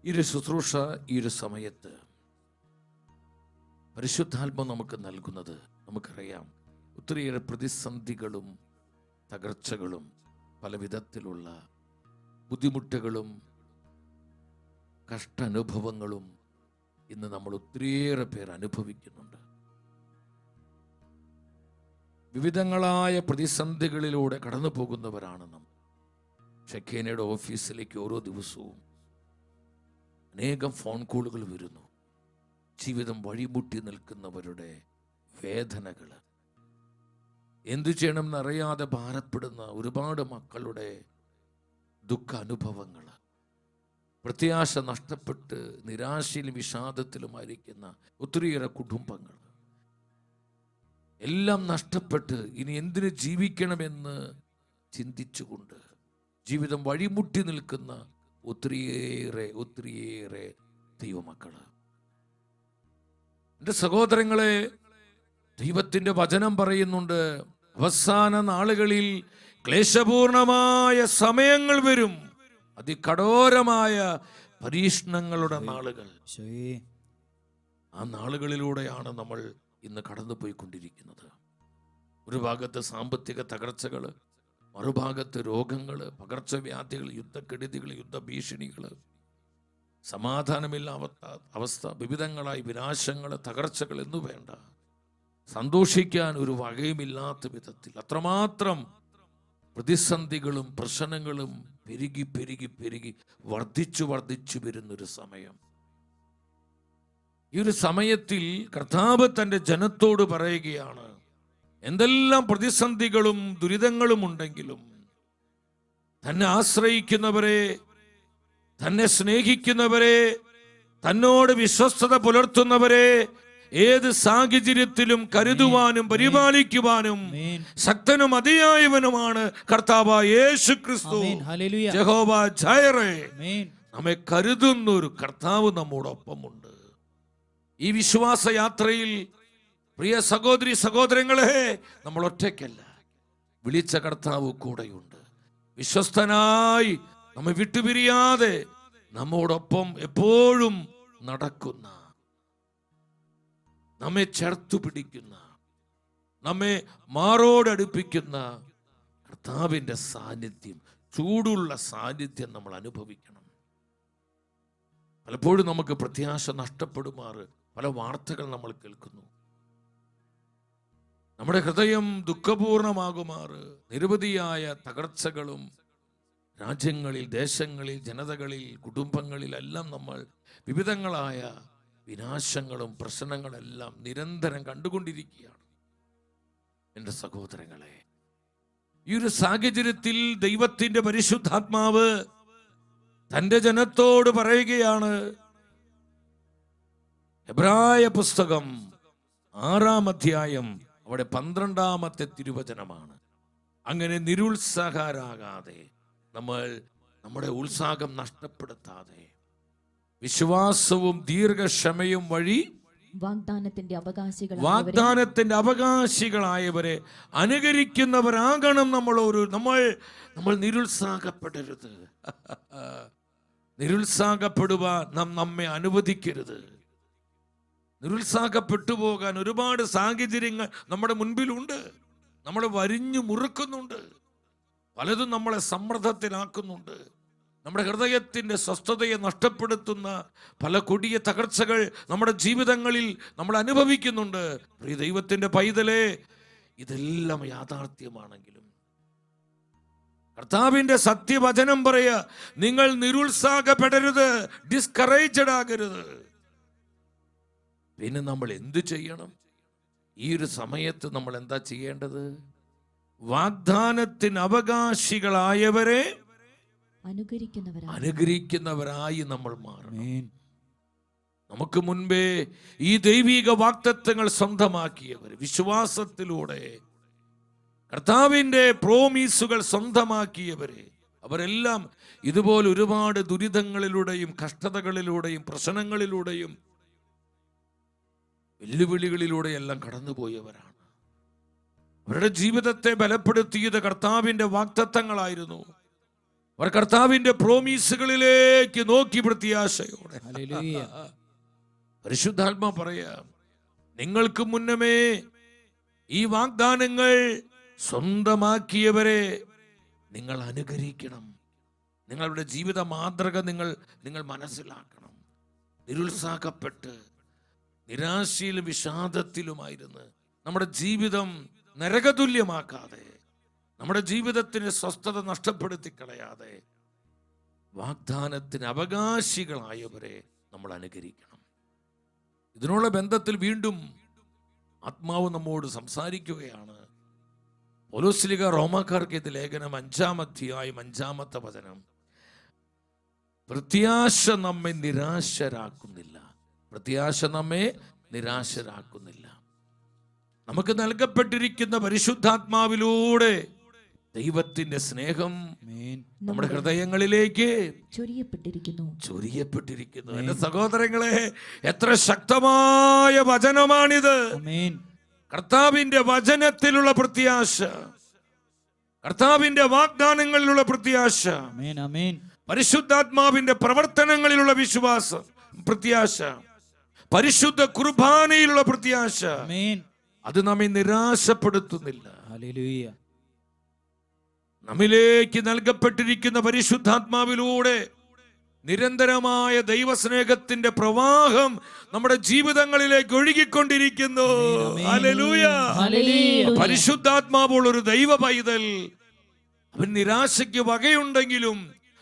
ഈ ഒരു ശുശ്രൂഷ ഈ ഒരു സമയത്ത് പരിശുദ്ധാത്മ നമുക്ക് നൽകുന്നത് നമുക്കറിയാം. ഒത്തിരിയേറെ പ്രതിസന്ധികളും തകർച്ചകളും പല വിധത്തിലുള്ള ബുദ്ധിമുട്ടുകളും കഷ്ടാനുഭവങ്ങളും ഇന്ന് നമ്മൾ ഒത്തിരിയേറെ പേർ അനുഭവിക്കുന്നുണ്ട്. വിവിധങ്ങളായ പ്രതിസന്ധികളിലൂടെ കടന്നു പോകുന്നവരാണ് നമ്മൾ. ഷെഖേനയുടെ ഓഫീസിലേക്ക് ഓരോ ദിവസവും അനേകം ഫോൺ കോളുകൾ വരുന്നു. ജീവിതം വഴിമുട്ടി നിൽക്കുന്നവരുടെ വേദനകൾ, എന്തു ചെയ്യണമെന്നറിയാതെ ഭാരപ്പെടുന്ന ഒരുപാട് മക്കളുടെ ദുഃഖ അനുഭവങ്ങൾ, പ്രത്യാശ നഷ്ടപ്പെട്ട് നിരാശയിലും വിഷാദത്തിലുമായിരിക്കുന്ന ഒത്തിരിയേറെ കുടുംബങ്ങൾ, എല്ലാം നഷ്ടപ്പെട്ട് ഇനി എന്തിനു ജീവിക്കണമെന്ന് ചിന്തിച്ചുകൊണ്ട് ജീവിതം വഴിമുട്ടി നിൽക്കുന്ന ഒത്തിരിയേറെ ദൈവമക്കള്. എൻ്റെ സഹോദരങ്ങളെ, ദൈവത്തിൻ്റെ വചനം പറയുന്നുണ്ട്, അവസാന നാളുകളിൽ ക്ലേശപൂർണമായ സമയങ്ങൾ വരും, അതികഠോരമായ പരീക്ഷണങ്ങളുടെ നാളുകൾ. ആ നാളുകളിലൂടെയാണ് നമ്മൾ ഇന്ന് കടന്നു പോയിക്കൊണ്ടിരിക്കുന്നത്. ഒരു ഭാഗത്ത് സാമ്പത്തിക തകർച്ചകൾ, മറുഭാഗത്ത് രോഗങ്ങൾ, പകർച്ചവ്യാധികൾ, യുദ്ധക്കെടുതികൾ, യുദ്ധഭീഷണികൾ, സമാധാനമില്ലാത്ത അവസ്ഥ, വിവിധങ്ങളായി വിനാശങ്ങൾ, തകർച്ചകൾ എന്നു വേണ്ട, സന്തോഷിക്കാൻ ഒരു വകയുമില്ലാത്ത വിധത്തിൽ അത്രമാത്രം പ്രതിസന്ധികളും പ്രശ്നങ്ങളും പെരുകി വർദ്ധിച്ചു വരുന്നൊരു സമയം. ഈ ഒരു സമയത്തിൽ കർത്താവ് തൻ്റെ ജനത്തോട് പറയുകയാണ്, എന്തെല്ലാം പ്രതിസന്ധികളും ദുരിതങ്ങളും ഉണ്ടെങ്കിലും തന്നെ ആശ്രയിക്കുന്നവരെ, തന്നെ സ്നേഹിക്കുന്നവരെ, തന്നോട് വിശ്വസ്തത പുലർത്തുന്നവരെ ഏത് സാഹചര്യത്തിലും കരുതുവാനും പരിപാലിക്കുവാനും ശക്തനും അതിയായവനുമാണ് കർത്താവായ യേശു ക്രിസ്തു. യഹോവ ജയറേ, നമ്മെ കരുതുന്ന ഒരു കർത്താവ് നമ്മോടൊപ്പമുണ്ട്. ഈ വിശ്വാസ യാത്രയിൽ പ്രിയ സഹോദരി സഹോദരങ്ങളെ, നമ്മൾ ഒറ്റയ്ക്കല്ല. വിളിച്ച കർത്താവ് കൂടെയുണ്ട്. വിശ്വസ്തനായി നമ്മെ വിട്ടുപിരിയാതെ നമ്മോടൊപ്പം എപ്പോഴും നടക്കുന്ന, നമ്മെ ചേർത്തു പിടിക്കുന്ന, നമ്മെ മാറോടടുപ്പിക്കുന്ന കർത്താവിൻ്റെ സാന്നിധ്യം, ചൂടുള്ള സാന്നിധ്യം നമ്മൾ അനുഭവിക്കണം. പലപ്പോഴും നമുക്ക് പ്രത്യാശ നഷ്ടപ്പെടുമാറ് പല വാർത്തകൾ നമ്മൾ കേൾക്കുന്നു. നമ്മുടെ ഹൃദയം ദുഃഖപൂർണമാകുമാറ് നിരവധിയായ തകർച്ചകളും രാജ്യങ്ങളിൽ, ദേശങ്ങളിൽ, ജനതകളിൽ, കുടുംബങ്ങളിലെല്ലാം നമ്മൾ വിവിധങ്ങളായ വിനാശങ്ങളും പ്രശ്നങ്ങളെല്ലാം നിരന്തരം കണ്ടുകൊണ്ടിരിക്കുകയാണ്. എൻ്റെ സഹോദരങ്ങളെ, ഈ ഒരു സാഹചര്യത്തിൽ ദൈവത്തിൻ്റെ പരിശുദ്ധാത്മാവ് തൻ്റെ ജനത്തോട് പറയുകയാണ്. എബ്രായ പുസ്തകം 6-ാം അധ്യായം, അവിടെ 12-ാമത്തെ തിരുവചനമാണ്. അങ്ങനെ നിരുത്സാഹരാകാതെ, നമ്മൾ നമ്മുടെ ഉത്സാഹം നഷ്ടപ്പെടുത്താതെ വിശ്വാസവും ദീർഘക്ഷമയും വഴി വാഗ്ദാനത്തിന്റെ അവകാശികളായവരെ അനുകരിക്കുന്നവരാകണം നമ്മൾ നിരുത്സാഹപ്പെടരുത്. നിരുത്സാഹപ്പെടുവാൻ നമ്മെ അനുവദിക്കരുത്. നിരുത്സാഹപ്പെട്ടു പോകാൻ ഒരുപാട് സാഹചര്യങ്ങൾ നമ്മുടെ മുൻപിലുണ്ട്. നമ്മളെ വരിഞ്ഞു മുറുക്കുന്നുണ്ട്. പലതും നമ്മളെ സമ്മർദ്ദത്തിലാക്കുന്നുണ്ട്. നമ്മുടെ ഹൃദയത്തിൻ്റെ സ്വസ്ഥതയെ നഷ്ടപ്പെടുത്തുന്ന പല കൊടിയ തകർച്ചകൾ നമ്മുടെ ജീവിതങ്ങളിൽ നമ്മൾ അനുഭവിക്കുന്നുണ്ട്. പ്രിയ ദൈവത്തിൻ്റെ പൈതലേ, ഇതെല്ലാം യാഥാർത്ഥ്യമാണെങ്കിലും കർത്താവിൻ്റെ സത്യവചനം പറയുക, നിങ്ങൾ നിരുത്സാഹപ്പെടരുത്, ഡിസ്കറേജഡ് ആകരുത്. പിന്നെ നമ്മൾ എന്തു ചെയ്യണം? ഈ ഒരു സമയത്ത് നമ്മൾ എന്താ ചെയ്യേണ്ടത്? വാഗ്ദാനത്തിന് അവകാശികളായവരെ അനുകരിക്കുന്നവരായി നമ്മൾ മാറണം. നമുക്ക് മുൻപേ ഈ ദൈവിക വാഗ്ദത്തങ്ങൾ സ്വന്തമാക്കിയവർ, വിശ്വാസത്തിലൂടെ കർത്താവിൻ്റെ പ്രോമീസുകൾ സ്വന്തമാക്കിയവരെ, അവരെല്ലാം ഇതുപോലെ ഒരുപാട് ദുരിതങ്ങളിലൂടെയും കഷ്ടതകളിലൂടെയും പ്രശ്നങ്ങളിലൂടെയും വെല്ലുവിളികളിലൂടെയെല്ലാം കടന്നുപോയവരാണ്. അവരുടെ ജീവിതത്തെ ബലപ്പെടുത്തിയത് കർത്താവിൻ്റെ വാഗ്ദത്തങ്ങളായിരുന്നു. അവർ കർത്താവിന്റെ പ്രോമീസുകളിലേക്ക് നോക്കി പ്രത്യാശയോടെ. പരിശുദ്ധാത്മാ പറയാം, നിങ്ങൾക്ക് മുന്നമേ ഈ വാഗ്ദാനങ്ങൾ സ്വന്തമാക്കിയവരെ നിങ്ങൾ അനുകരിക്കണം. നിങ്ങളുടെ ജീവിത മാതൃക നിങ്ങൾ മനസ്സിലാക്കണം. നിരുത്സാഹപ്പെട്ട് നിരാശയിലും വിഷാദത്തിലുമായിരുന്ന് നമ്മുടെ ജീവിതം നരകതുല്യമാക്കാതെ, നമ്മുടെ ജീവിതത്തിന് സ്വസ്ഥത നഷ്ടപ്പെടുത്തി കളയാതെ വാഗ്ദാനത്തിന് അവകാശികളായവരെ നമ്മൾ അനുകരിക്കണം. ഇതിനുള്ള ബന്ധത്തിൽ വീണ്ടും ആത്മാവ് നമ്മോട് സംസാരിക്കുകയാണ്. പൗലോസ്ലീഹ റോമാക്കാർക്ക് ഇത് ലേഖനം 5-ാം അധ്യായം 5-ാമത്തെ വചനം. പ്രത്യാശ നമ്മെ നിരാശരാക്കുന്നില്ല. പ്രത്യാശ നമ്മെ നിരാശരാക്കുന്നില്ല. നമുക്ക് നൽകപ്പെട്ടിരിക്കുന്ന പരിശുദ്ധാത്മാവിലൂടെ ദൈവത്തിന്റെ സ്നേഹം നമ്മുടെ ഹൃദയങ്ങളിലേക്ക് ചൊരിയപ്പെട്ടിരിക്കുന്നു. എന്റെ സഹോദരങ്ങളെ, എത്ര ശക്തമായ വചനമാണിത്! കർത്താവിന്റെ വചനത്തിലുള്ള പ്രത്യാശ, കർത്താവിന്റെ വാഗ്ദാനങ്ങളിലുള്ള പ്രത്യാശ, പരിശുദ്ധാത്മാവിന്റെ പ്രവർത്തനങ്ങളിലുള്ള വിശ്വാസം, പ്രത്യാശ, പരിശുദ്ധ കുർബാനയിലുള്ള പ്രത്യാശ, അത് നമ്മെ നിരാശപ്പെടുത്തുന്നില്ല. നമ്മിലേക്ക് നൽകപ്പെട്ടിരിക്കുന്ന പരിശുദ്ധാത്മാവിലൂടെ നിരന്തരമായ ദൈവസ്നേഹത്തിന്റെ പ്രവാഹം നമ്മുടെ ജീവിതങ്ങളിലേക്ക് ഒഴുകിക്കൊണ്ടിരിക്കുന്നു. ഹല്ലേലൂയ! പരിശുദ്ധാത്മാവുള്ള ഒരു ദൈവ പൈതൽ, അവൻ നിരാശയ്ക്ക് വകയുണ്ടെങ്കിലും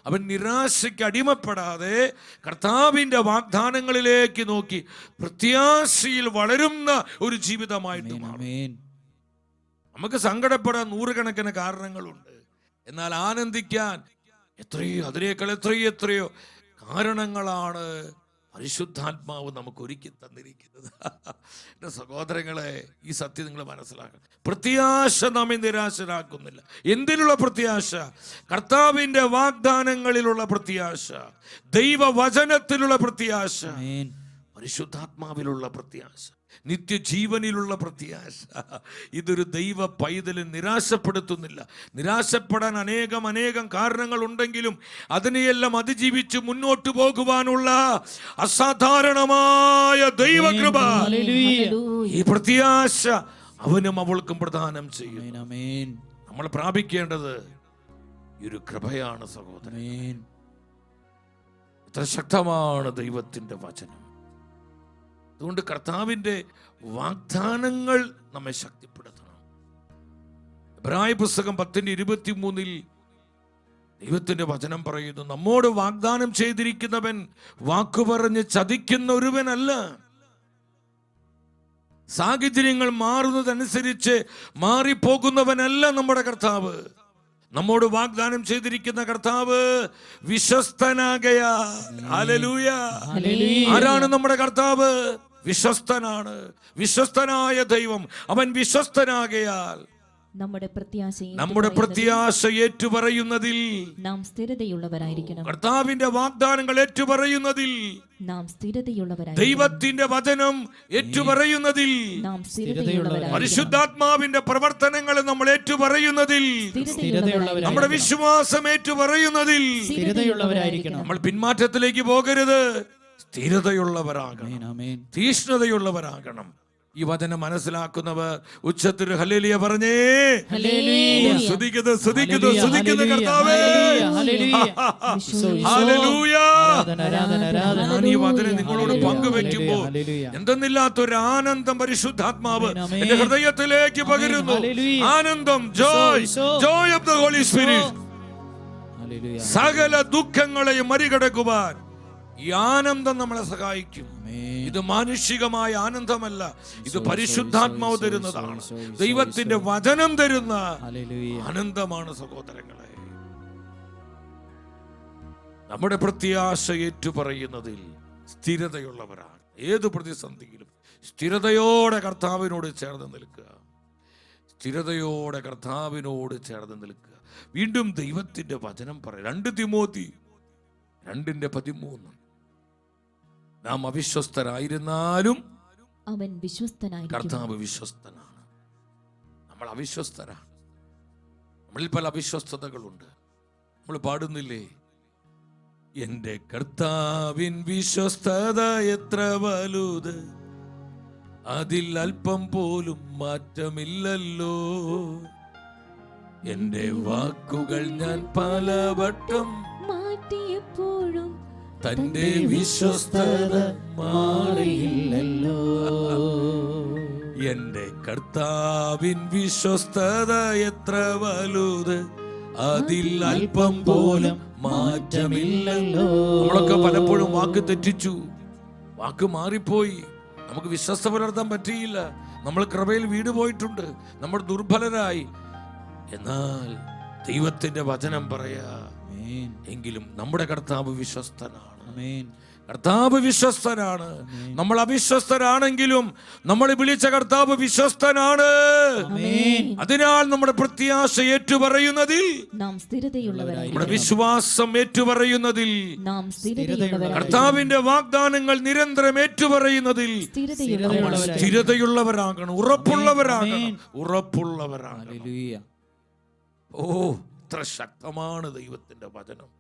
അവൻ നിരാശയ്ക്ക് അടിമപ്പെടാതെ കർത്താവിന്റെ വാഗ്ദാനങ്ങളിലേക്ക് നോക്കി പ്രത്യാശയിൽ വളരുന്ന ഒരു ജീവിതമായിട്ട് മാറും. നമുക്ക് സങ്കടപ്പെടാൻ നൂറുകണക്കിന് കാരണങ്ങളുണ്ട്. എന്നാൽ ആനന്ദിക്കാൻ അതിനേക്കാൾ എത്രയോ കാരണങ്ങളാണ് പരിശുദ്ധാത്മാവ് നമുക്ക് ഒരുക്കി തന്നിരിക്കുന്നത്. എൻ്റെ സഹോദരങ്ങളെ, ഈ സത്യം നിങ്ങൾ മനസ്സിലാക്കണം. പ്രത്യാശ നമ്മെ നിരാശരാക്കുന്നില്ല. എന്തിനുള്ള പ്രത്യാശ? കർത്താവിന്റെ വാഗ്ദാനങ്ങളിലുള്ള പ്രത്യാശ, ദൈവവചനത്തിലുള്ള പ്രത്യാശ, പരിശുദ്ധാത്മാവിലുള്ള പ്രത്യാശ, നിത്യജീവനിലുള്ള പ്രത്യാശ. ഇതൊരു ദൈവ പൈതലിനെ നിരാശപ്പെടുത്തുന്നില്ല. നിരാശപ്പെടാൻ അനേകം കാരണങ്ങൾ ഉണ്ടെങ്കിലും അതിനെയെല്ലാം അതിജീവിച്ച് മുന്നോട്ട് പോകുവാനുള്ള അസാധാരണമായ ദൈവകൃപ, ഈ പ്രത്യാശ അവനും അവൾക്കും പ്രദാനം ചെയ്യും. നമ്മൾ പ്രാപിക്കേണ്ടത് ഈ ഒരു കൃപയാണ് സഹോദരൻ. എത്ര ശക്തമാണ് ദൈവത്തിന്റെ വചനം! അതുകൊണ്ട് കർത്താവിന്റെ വാഗ്ദാനങ്ങൾ നമ്മെ ശക്തിപ്പെടുത്തണം. എബ്രായ പുസ്തകം 10:23 ദൈവത്തിന്റെ വചനം പറയുന്നു, നമ്മോട് വാഗ്ദാനം ചെയ്തിരിക്കുന്നവൻ വാക്കുപറഞ്ഞ് ചതിക്കുന്ന ഒരുവനല്ല. സാഹചര്യങ്ങൾ മാറുന്നതനുസരിച്ച് മാറിപ്പോകുന്നവനല്ല നമ്മുടെ കർത്താവ്. നമ്മോട് വാഗ്ദാനം ചെയ്തിരിക്കുന്ന കർത്താവ് വിശ്വസ്തനാകയാൽ. ഹല്ലേലൂയ! ആരാണ് നമ്മുടെ കർത്താവ്? വിശ്വസ്തനാണ്. വിശ്വസ്തനായ ദൈവം, അവൻ വിശ്വസ്തനാകയാൽ നമ്മുടെ പ്രത്യാശ ഏറ്റുപറയുന്നതിൽ നാം സ്ഥിരതയുള്ളവരായിരിക്കണം. കർത്താവിന്റെ വാഗ്ദാനങ്ങൾ ഏറ്റുപറയുന്നതിൽ നാം സ്ഥിരതയുള്ളവരായിരിക്കണം. ദൈവത്തിന്റെ വചനം ഏറ്റുപറയുന്നതിൽ നാം സ്ഥിരതയുള്ളവരായിരിക്കണം. പരിശുദ്ധാത്മാവിന്റെ പ്രവർത്തനങ്ങൾ നമ്മൾ ഏറ്റുപറയുന്നതിൽ, നമ്മുടെ വിശ്വാസം ഏറ്റുപറയുന്നതിൽ സ്ഥിരതയുള്ളവരായിരിക്കണം. നമ്മൾ പിന്മാറ്റത്തിലേക്ക് പോകരുത്. സ്ഥിരതയുള്ളവരാകണം, തീഷ്ണതയുള്ളവരാകണം. ഈ വചനം മനസ്സിലാക്കുന്നവർ ഉച്ചത്തിൽ ഹല്ലേലൂയ പറഞ്ഞേ. സ്തുതിക്കുന്നു കർത്താവേ. ഹല്ലേലൂയ! ഞാൻ ഈ വചനം നിങ്ങളോട് പങ്കുവെക്കുമ്പോൾ എന്തെന്നില്ലാത്തൊരു ആനന്ദം പരിശുദ്ധാത്മാവ് എന്റെ ഹൃദയത്തിലേക്ക് പകരുന്നു. ആനന്ദം, joy of the Holy Spirit. സകല ദുഃഖങ്ങളെയും മറികടക്കുവാൻ ഈ ആനന്ദം നമ്മളെ സഹായിക്കും. ഇത് മാനുഷികമായ ആനന്ദമല്ല, ഇത് പരിശുദ്ധാത്മാവ് തരുന്നതാണ്. ദൈവത്തിന്റെ വചനം തരുന്ന ആനന്ദമാണ് സഹോദരങ്ങളെ. നമ്മുടെ പ്രത്യാശ ഏറ്റുപറയുന്നതിൽ സ്ഥിരതയുള്ളവരാണ്. ഏത് പ്രതിസന്ധിയിലും സ്ഥിരതയോടെ കർത്താവിനോട് ചേർന്ന് നിൽക്കുക. സ്ഥിരതയോടെ കർത്താവിനോട് ചേർന്ന് നിൽക്കുക. വീണ്ടും ദൈവത്തിന്റെ വചനം പറയും. 2 തിമോത്തി 2:13 നാം അവിശ്വസ്തരായിരുന്നാലും അവൻ വിശ്വസ്തനായിരിക്കും. കർത്താവ് വിശ്വസ്തനാണ്. നമ്മൾ അവിശ്വസ്തരാണ്. നമ്മളിൽ പല അവിശ്വസ്തതകളുണ്ട്. നമ്മൾ പാടുന്നില്ലേ, എന്റെ കർത്താവിൻ വിശ്വസ്തത എത്ര വലുത്, അതിൽ അല്പം പോലും മാറ്റമില്ലല്ലോ. എന്റെ വാക്കുകൾ ഞാൻ പലവട്ടം മാറ്റിയപ്പോഴും തന്റെ വിശ്വസ്തത മാറിയില്ലല്ലോ. എന്റെ കർത്താവിൻ വിശ്വസ്തത എത്ര വലുത്, അതിൽ അല്പം പോലും മാറ്റമില്ലല്ലോ. നമ്മളൊക്കെ പലപ്പോഴും വാക്ക് തെറ്റിച്ചു, വാക്ക് മാറിപ്പോയി, നമുക്ക് വിശ്വസ്ത പുലർത്താൻ പറ്റിയില്ല, നമ്മൾ കൃപയിൽ വീട് പോയിട്ടുണ്ട്, നമ്മൾ ദുർബലരായി. എന്നാൽ ദൈവത്തിന്റെ വചനം പറയാ, എങ്കിലും നമ്മുടെ കർത്താവ് വിശ്വസ്തനാണ്. കർത്താവ് വിശ്വസ്തനാണ്. നമ്മൾ അവിശ്വസ്തരാണെങ്കിലും നമ്മളെ വിളിച്ച കർത്താവ് വിശ്വസ്തനാണ്. അതിനാൽ നമ്മുടെ പ്രത്യാശ ഏറ്റുപറയുന്നതിൽ നാം സ്ഥിരതയുള്ളവരായി, നമ്മുടെ വിശ്വാസം ഏറ്റുപറയുന്നതിൽ, നാം സ്ഥിരതയുള്ളവരായി, കർത്താവിന്റെ വാഗ്ദാനങ്ങൾ നിരന്തരം ഏറ്റുപറയുന്നതിൽ നമ്മൾ സ്ഥിരതയുള്ളവരാകണം, ഉറപ്പുള്ളവരാകണം, ഉറപ്പുള്ളവരാകണം. ഓ, ഇത്ര ശക്തമാണ് ദൈവത്തിന്റെ വചനം.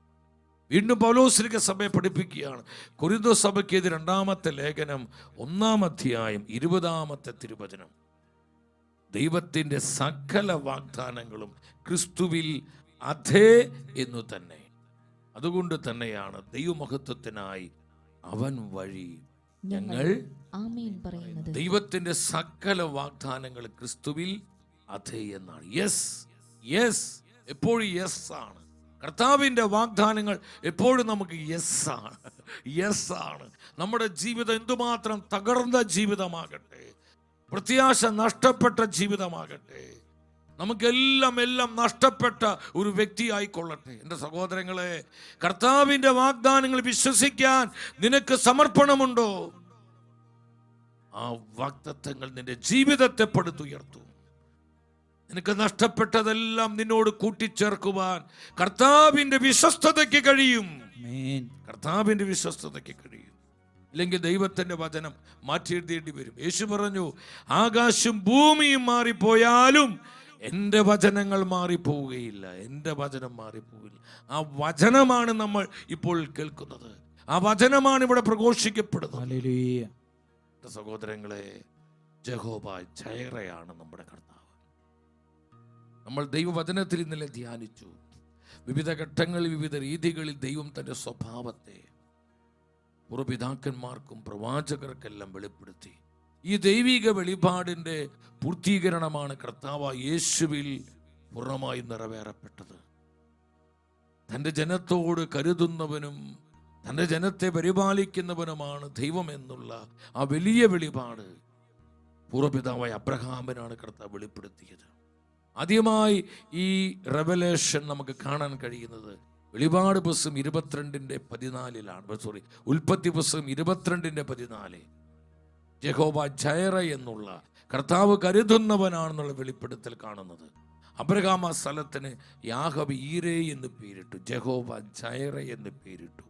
വീണ്ടും പൗലോസ്ലിക സഭയെ പഠിപ്പിക്കുകയാണ്. കൊരിന്ഥോസ് സഭയ്ക്ക് ഇത് 2-ാമത്തെ ലേഖനം 1-ാം അധ്യായം 20-ാമത്തെ തിരുവചനം. ദൈവത്തിന്റെ സകല വാഗ്ദാനങ്ങളും ക്രിസ്തുവിൽ അഥേ എന്നു തന്നെ. അതുകൊണ്ട് തന്നെയാണ് ദൈവമഹത്വത്തിനായി അവൻ വഴി ഞങ്ങൾ ആമേൻ പറയുന്നത്. ദൈവത്തിന്റെ സകല വാഗ്ദാനങ്ങൾ ക്രിസ്തുവിൽ അഥേ എന്നാണ്. യെസ്, യെസ്, എപ്പോഴും യെസ് ആണ്. കർത്താവിൻ്റെ വാഗ്ദാനങ്ങൾ എപ്പോഴും നമുക്ക് യെസ് ആണ്, യെസ് ആണ്. നമ്മുടെ ജീവിതം എന്തുമാത്രം തകർന്ന ജീവിതമാകട്ടെ, പ്രത്യാശ നഷ്ടപ്പെട്ട ജീവിതമാകട്ടെ, നമുക്കെല്ലാം എല്ലാം നഷ്ടപ്പെട്ട ഒരു വ്യക്തി ആയിക്കൊള്ളട്ടെ. എൻ്റെ സഹോദരങ്ങളെ, കർത്താവിൻ്റെ വാഗ്ദാനങ്ങൾ വിശ്വസിക്കാൻ നിനക്ക് സമർപ്പണമുണ്ടോ? ആ വാഗ്ദത്തങ്ങൾ നിന്റെ ജീവിതത്തെ പടുത്തുയർത്തും. നിനക്ക് നഷ്ടപ്പെട്ടതെല്ലാം നിന്നോട് കൂട്ടിച്ചേർക്കുവാൻ കർത്താവിന്റെ വിശ്വസ്തതയ്ക്ക് കഴിയും. കർത്താവിന്റെ വിശ്വസ്തതയ്ക്ക് കഴിയും. ഇല്ലെങ്കിൽ ദൈവത്തിന്റെ വചനം മാറ്റി എഴുതേണ്ടി വരും. യേശു പറഞ്ഞു, ആകാശം ഭൂമിയും മാറിപ്പോയാലും എൻ്റെ വചനങ്ങൾ മാറിപ്പോവുകയില്ല. എൻ്റെ വചനം മാറിപ്പോവില്ല. ആ വചനമാണ് നമ്മൾ ഇപ്പോൾ കേൾക്കുന്നത്. ആ വചനമാണ് ഇവിടെ പ്രഘോഷിക്കപ്പെടുന്നത്. സഹോദരങ്ങളെ, യഹോവ ജയറയാണ് നമ്മുടെ കർത്താവ്. നമ്മൾ ദൈവവചനത്തിൽ ഇന്നലെ ധ്യാനിച്ചു. വിവിധ ഘട്ടങ്ങളിൽ, വിവിധ രീതികളിൽ ദൈവം തൻ്റെ സ്വഭാവത്തെ പൂർവ്വപിതാക്കന്മാർക്കും പ്രവാചകർക്കെല്ലാം വെളിപ്പെടുത്തി. ഈ ദൈവിക വെളിപാടിൻ്റെ പൂർത്തീകരണമാണ് കർത്താവ് യേശുവിൽ പൂർണ്ണമായി നിറവേറപ്പെട്ടത്. തൻ്റെ ജനത്തോട് കരുതുന്നവനും തൻ്റെ ജനത്തെ പരിപാലിക്കുന്നവനുമാണ് ദൈവം എന്നുള്ള ആ വലിയ വെളിപാട് പൂർവ്വപിതാവായ അബ്രഹാമിനാണ് കർത്താവ് വെളിപ്പെടുത്തിയത്. ആദ്യമായി ഈ റെവലേഷൻ നമുക്ക് കാണാൻ കഴിയുന്നത് വെളിപാട് പുസ്തകം 22:14 ഉൽപ്പത്തി പുസ്തകം 22:14. യഹോവ ജയറ എന്നുള്ള കർത്താവ് കരുതുന്നവനാണെന്നുള്ള വെളിപ്പെടുത്തൽ കാണുന്നത്. അബ്രഹാം ആ സ്ഥലത്തിന് യാഹവേ ഈരേ എന്ന് പേരിട്ടു, യഹോവ ജയറ എന്ന് പേരിട്ടു.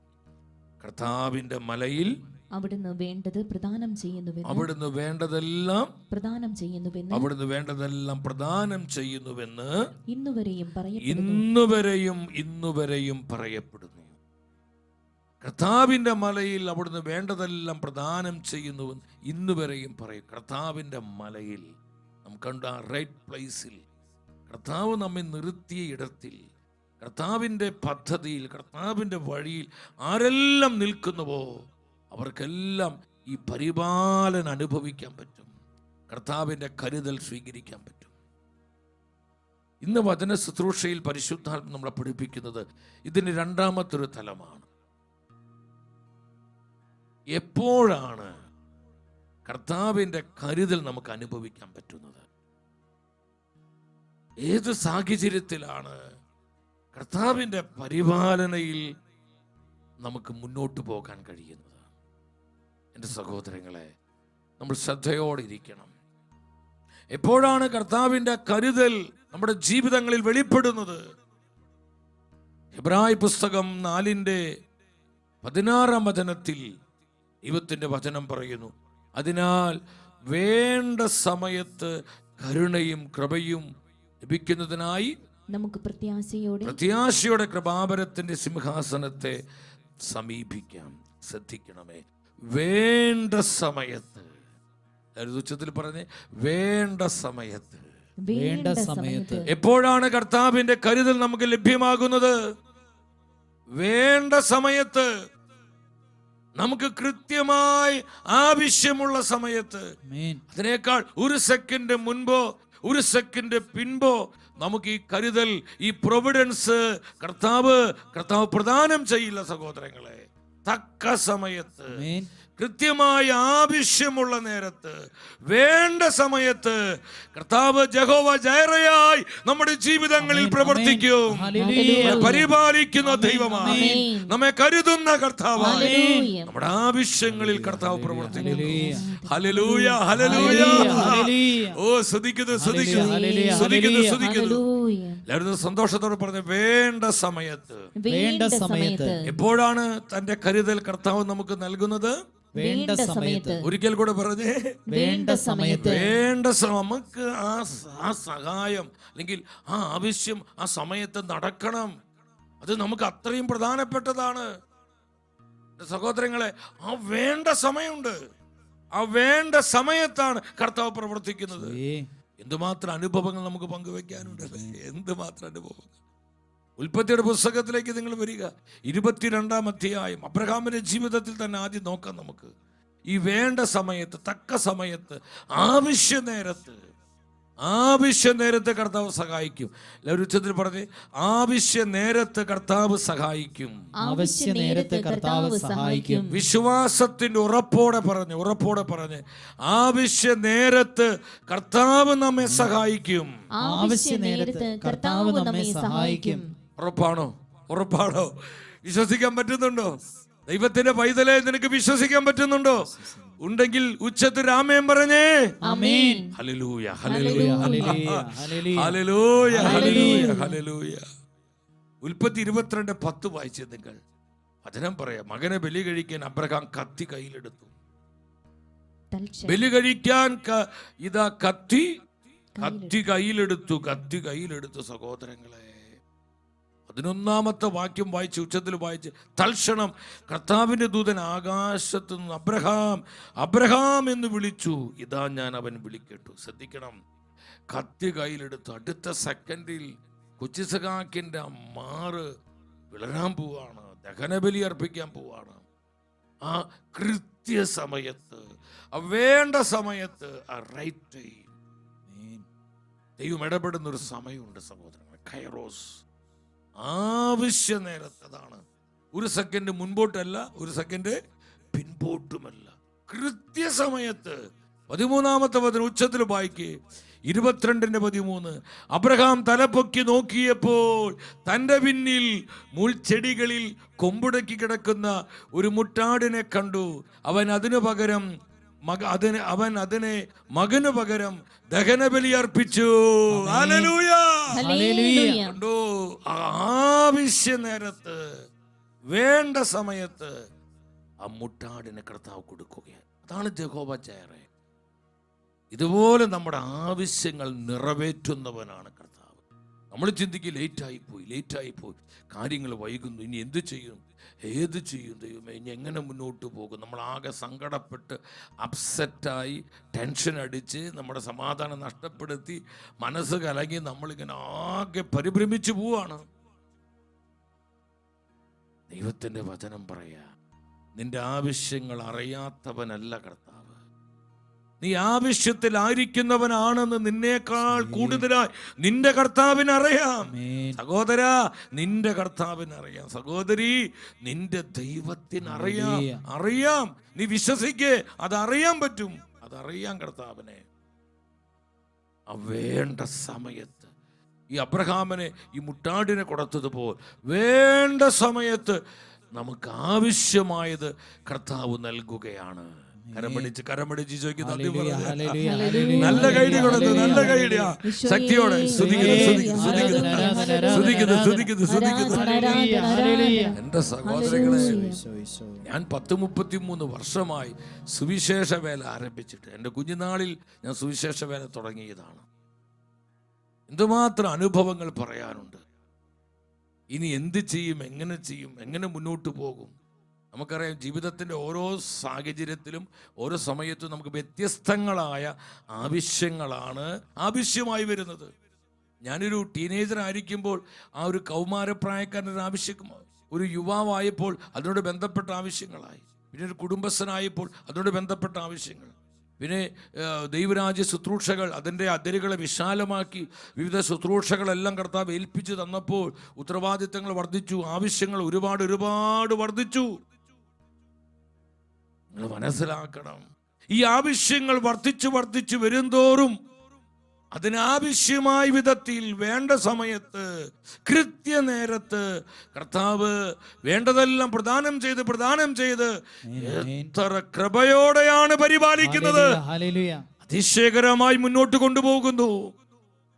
കർത്താവിന്റെ മലയിൽ അവിടുന്ന് വേണ്ടത് പ്രദാനം ചെയ്യുന്നുവെന്ന്, അവിടുന്ന് വേണ്ടതെല്ലാം പ്രദാനം ചെയ്യുന്നുവെന്ന്, അവിടുന്ന് വേണ്ടതെല്ലാം പ്രദാനം ചെയ്യുന്നുവെന്ന് ഇന്നുവരെയും പറയപ്പെടുന്നു. കർത്താവിന്റെ മലയിൽ അവിടുന്ന് വേണ്ടതെല്ലാം പ്രദാനം ചെയ്യുന്നുവെന്ന് ഇന്നുവരെയും പറയും. കർത്താവിന്റെ മലയിൽ നാം കണ്ട ആ റൈറ്റ് പ്ലേസിൽ, കർത്താവ് നമ്മെ നിർത്തിയ ഇടത്തിൽ, കർത്താവിൻ്റെ പദ്ധതിയിൽ, കർത്താവിൻ്റെ വഴിയിൽ ആരെല്ലാം നിൽക്കുന്നുവോ അവർക്കെല്ലാം ഈ പരിപാലനം അനുഭവിക്കാൻ പറ്റും. കർത്താവിൻ്റെ കരുതൽ സ്വീകരിക്കാൻ പറ്റും. ഇന്ന് വചന ശുശ്രൂഷയിൽ പരിശുദ്ധാത്മ നമ്മളെ പഠിപ്പിക്കുന്നത് ഇതിന് 2-ാമത്തൊരു തലമാണ്. എപ്പോഴാണ് കർത്താവിൻ്റെ കരുതൽ നമുക്ക് അനുഭവിക്കാൻ പറ്റുന്നത്? ഏത് സാഹചര്യത്തിലാണ് കർത്താവിൻ്റെ പരിപാലനയിൽ നമുക്ക് മുന്നോട്ട് പോകാൻ കഴിയുന്നത്? എൻ്റെ സഹോദരങ്ങളെ, നമ്മൾ ശ്രദ്ധയോടെ ഇരിക്കണം. എപ്പോഴാണ് കർത്താവിൻ്റെ കരുതൽ നമ്മുടെ ജീവിതങ്ങളിൽ വെളിപ്പെടുന്നത്? എബ്രായ പുസ്തകം 4:16 വചനത്തിൽ ദൈവത്തിൻ്റെ വചനം പറയുന്നു, അതിനാൽ വേണ്ട സമയത്ത് കരുണയും കൃപയും ലഭിക്കുന്നതിനായി നമുക്ക് പ്രത്യാശയോടെ പ്രത്യാശയോടെ കൃപാവരത്തിന്റെ സിംഹാസനത്തെ സമീപിക്കാം. ശ്രദ്ധിക്കണമേ, വേണ്ട സമയത്ത്, ഉച്ചത്തിൽ പറഞ്ഞ് വേണ്ട സമയത്ത്. വേണ്ട സമയത്ത് എപ്പോഴാണ് കർത്താവിന്റെ കരുതൽ നമുക്ക് ലഭ്യമാകുന്നത്? വേണ്ട സമയത്ത്, നമുക്ക് കൃത്യമായി ആവശ്യമുള്ള സമയത്ത്. അതിനേക്കാൾ ഒരു സെക്കൻഡ് മുൻപോ ഒരു സെക്കൻഡ് പിൻപോ നമുക്ക് ഈ കരുതൽ, ഈ പ്രൊവിഡൻസ് കർത്താവ് പ്രദാനം ചെയ്യില്ല സഹോദരങ്ങളെ. തക്ക സമയത്ത്, കൃത്യമായ ആവശ്യമുള്ള നേരത്ത്, വേണ്ട സമയത്ത് കർത്താവ് യഹോവ ജയറയായി നമ്മുടെ ജീവിതങ്ങളിൽ പ്രവർത്തിക്കും. പരിപാലിക്കുന്ന ദൈവമായി, നമ്മെ കരുതുന്ന കർത്താവായി നമ്മുടെ ആവശ്യങ്ങളിൽ കർത്താവ് പ്രവർത്തിക്കുന്നു. Hallelujah, hallelujah. ഓ സ്തുതിക്കുന്നു, സ്തുതിക്കുന്നു, സ്തുതിക്കുന്നു, സ്തുതിക്കുന്നു. എല്ലാവരും സന്തോഷത്തോടെ പറഞ്ഞു, വേണ്ട സമയത്ത്. വേണ്ട സമയത്ത് എപ്പോഴാണ് തന്റെ കരുതൽ കർത്താവ് നമുക്ക് നൽകുന്നത്? വേണ്ട സമയത്ത്. ഒരിക്കൽ കൂടെ പറഞ്ഞേ, വേണ്ട സമയത്ത്. വേണ്ട നമുക്ക് ആ സഹായം അല്ലെങ്കിൽ ആ ആവശ്യം ആ സമയത്ത് നടക്കണം. അത് നമുക്ക് അത്രയും പ്രധാനപ്പെട്ടതാണ് സഹോദരങ്ങളെ. ആ വേണ്ട സമയമുണ്ട്, ആ വേണ്ട സമയത്താണ് കർത്താവ് പ്രവർത്തിക്കുന്നത്. എന്തുമാത്രം അനുഭവങ്ങൾ നമുക്ക് പങ്കുവെക്കാനുണ്ട്, എന്തുമാത്രം അനുഭവങ്ങൾ. ഉൽപ്പത്തിയുടെ പുസ്തകത്തിലേക്ക് നിങ്ങൾ വരിക, 22-ാം അധ്യായം. അബ്രഹാമിന്റെ ജീവിതത്തിൽ തന്നെ ആദ്യം നോക്കാം നമുക്ക്. ഈ വേണ്ട സമയത്ത്, തക്ക സമയത്ത്, ആവശ്യ നേരത്ത് കർത്താവ് സഹായിക്കും. എല്ലാവരും ഉച്ചത്തിൽ പറഞ്ഞ്, ആവശ്യ നേരത്ത് കർത്താവ് സഹായിക്കും. ആവശ്യ നേരത്ത് കർത്താവ് സഹായിക്കും. വിശ്വാസത്തിന്റെ ഉറപ്പോടെ പറഞ്ഞ് ആവശ്യ നേരത്ത് കർത്താവ് നമ്മെ സഹായിക്കും. ആവശ്യ നേരത്ത് കർത്താവ് നമ്മെ സഹായിക്കും. ഉറപ്പാണോ? വിശ്വസിക്കാൻ പറ്റുന്നുണ്ടോ? ദൈവത്തിന്റെ പൈതലെ, നിനക്ക് വിശ്വസിക്കാൻ പറ്റുന്നുണ്ടോ? ഉണ്ടെങ്കിൽ ഉച്ചത്തിൽ ആമേൻ പറഞ്ഞേ. ആമേൻ. ഹല്ലേലൂയ, ഹല്ലേലൂയ, ഹല്ലേലൂയ, ഹല്ലേലൂയ, ഹല്ലേലൂയ. ഉൽപ്പത്തി 22:10 വായിച്ചേ നിങ്ങൾ. വചനം പറയാം, മകനെ ബലി കഴിക്കാൻ അബ്രഹാം കത്തി കയ്യിലെടുത്തു. ബലി കഴിക്കാൻ ഇതാ കത്തി കയ്യിലെടുത്തു സഹോദരങ്ങളെ. 11-ാമത്തെ വാക്യം വായിച്ച്, ഉച്ചത്തിൽ വായിച്ച്, തൽക്ഷണം കർത്താവിന്റെ ദൂതൻ ആകാശത്തു നിന്ന് അബ്രഹാം എന്ന് വിളിച്ചു. ഇതാ ഞാൻ അവൻ വിളിക്കട്ടു. ശ്രദ്ധിക്കണം, കത്തി കയ്യിലെടുത്തു. അടുത്ത സെക്കൻഡിൽ കൊച്ചിസഖാക്കിന്റെ മാറ് വിളരാൻ പോവാണ്, ദഹനബലി അർപ്പിക്കാൻ പോവാണ്. ആ കൃത്യസമയത്ത്, വേണ്ട സമയത്ത്, ആ റൈറ്റ് ടൈം. ദൈവം ഇടപെടുന്ന ഒരു സമയമുണ്ട് സഹോദരങ്ങളെ, കൈറോസ്. ആവശ്യ നേരത്തതാണ്. ഒരു സെക്കൻഡ് മുൻപോട്ടല്ല, ഒരു സെക്കൻഡ് പിൻപോട്ടുമല്ല, കൃത്യസമയത്ത്. 13-ാമത്തെ വചനം ഉച്ചത്തിൽ വായിക്കേ, 22:13. അബ്രഹാം തലപ്പൊക്കി നോക്കിയപ്പോൾ തന്റെ പിന്നിൽ മുൾച്ചെടികളിൽ കൊമ്പുടക്കി കിടക്കുന്ന ഒരു മുട്ടാടിനെ കണ്ടു. അവൻ അതിനു പകരം ദഹനബലി അർപ്പിച്ചു. ഹല്ലേലൂയ. കണ്ടോ, ആവശ്യ നേരത്ത്, വേണ്ട സമയത്ത് ആ മുട്ടാടിനെ കർത്താവ് കൊടുക്കുകയാണ്. അതാണ് യഹോവ ജയറേ. ഇതുപോലെ നമ്മുടെ ആവശ്യങ്ങൾ നിറവേറ്റുന്നവനാണ് കർത്താവ്. നമ്മൾ ചിന്തിക്കും, ലേറ്റായി പോയി, കാര്യങ്ങൾ വൈകുന്നു, ഇനി എന്ത് ചെയ്യും, ദൈവമേ, ഇനി എങ്ങനെ മുന്നോട്ട് പോകും? നമ്മളാകെ സങ്കടപ്പെട്ട്, അപ്സെറ്റായി, ടെൻഷൻ അടിച്ച്, നമ്മുടെ സമാധാനം നഷ്ടപ്പെടുത്തി, മനസ്സ് കലങ്ങി നമ്മളിങ്ങനെ ആകെ പരിഭ്രമിച്ചു പോവാണ്. ദൈവത്തിന്റെ വചനം പറയാ, നിന്റെ ആവശ്യങ്ങൾ അറിയാത്തവനല്ല കർത്താവ്. നീ ആവശ്യത്തിലായിരിക്കുന്നവനാണെന്ന് നിന്നേക്കാൾ കൂടുതലായി നിന്റെ കർത്താവിന് അറിയാം. സഹോദരാ, നിന്റെ കർത്താവിന് അറിയാം. സഹോദരി, നിന്റെ ദൈവത്തിന് അറിയാം. നീ വിശ്വസിക്കേ, അതറിയാൻ പറ്റും, അതറിയാം കർത്താവിനെ. വേണ്ട സമയത്ത് ഈ അബ്രഹാമിനെ ഈ മുട്ടാടിനെ കൊടുത്തതുപോലെ വേണ്ട സമയത്ത് നമുക്ക് ആവശ്യമായത് കർത്താവ് നൽകുകയാണ്. കരമടിച്ച് ചോദിക്കുന്ന നല്ല കൈഡി കൊടുത്തു, നല്ല കൈഡിയാ, ശക്തിയോടെ എന്റെ സഹോദരങ്ങളെ, ഞാൻ 10-33 വർഷമായി സുവിശേഷ വേല ആരംഭിച്ചിട്ട്. എൻ്റെ കുഞ്ഞുനാളിൽ ഞാൻ സുവിശേഷ വേല തുടങ്ങിയതാണ്. എന്തുമാത്രം അനുഭവങ്ങൾ പറയാനുണ്ട്. ഇനി എന്ത് ചെയ്യും, എങ്ങനെ മുന്നോട്ട് പോകും? നമുക്കറിയാം, ജീവിതത്തിൻ്റെ ഓരോ സാഹചര്യത്തിലും ഓരോ സമയത്തും നമുക്ക് വ്യത്യസ്തങ്ങളായ ആവശ്യങ്ങളാണ് ആവശ്യമായി വരുന്നത്. ഞാനൊരു ടീനേജർ ആയിരിക്കുമ്പോൾ ആ ഒരു കൗമാരപ്രായക്കാരൻ്റെ ആവശ്യം, ഒരു യുവാവായപ്പോൾ അതിനോട് ബന്ധപ്പെട്ട ആവശ്യങ്ങളായി, പിന്നെ ഒരു കുടുംബസ്ഥനായപ്പോൾ അതിനോട് ബന്ധപ്പെട്ട ആവശ്യങ്ങൾ, പിന്നെ ദൈവരാജ്യ ശുശ്രൂഷകൾ അതിൻ്റെ അതിരുകളെ വിശാലമാക്കി വിവിധ ശുശ്രൂഷകളെല്ലാം കർത്താവ് ഏൽപ്പിച്ചു തന്നപ്പോൾ ഉത്തരവാദിത്തങ്ങൾ വർദ്ധിച്ചു, ആവശ്യങ്ങൾ ഒരുപാട് വർദ്ധിച്ചു. നിങ്ങൾ മനസ്സിലാക്കണം, ഈ ആവശ്യങ്ങൾ വർദ്ധിച്ചു വരുന്തോറും അതിനാവശ്യമായ വിധത്തിൽ വേണ്ട സമയത്ത് കൃത്യനേരത്ത് കർത്താവ് വേണ്ടതെല്ലാം പ്രദാനം ചെയ്ത് എത്ര കൃപയോടെയാണ് പരിപാലിക്കുന്നത്. അതിശയകരമായി മുന്നോട്ട് കൊണ്ടുപോകുന്നു.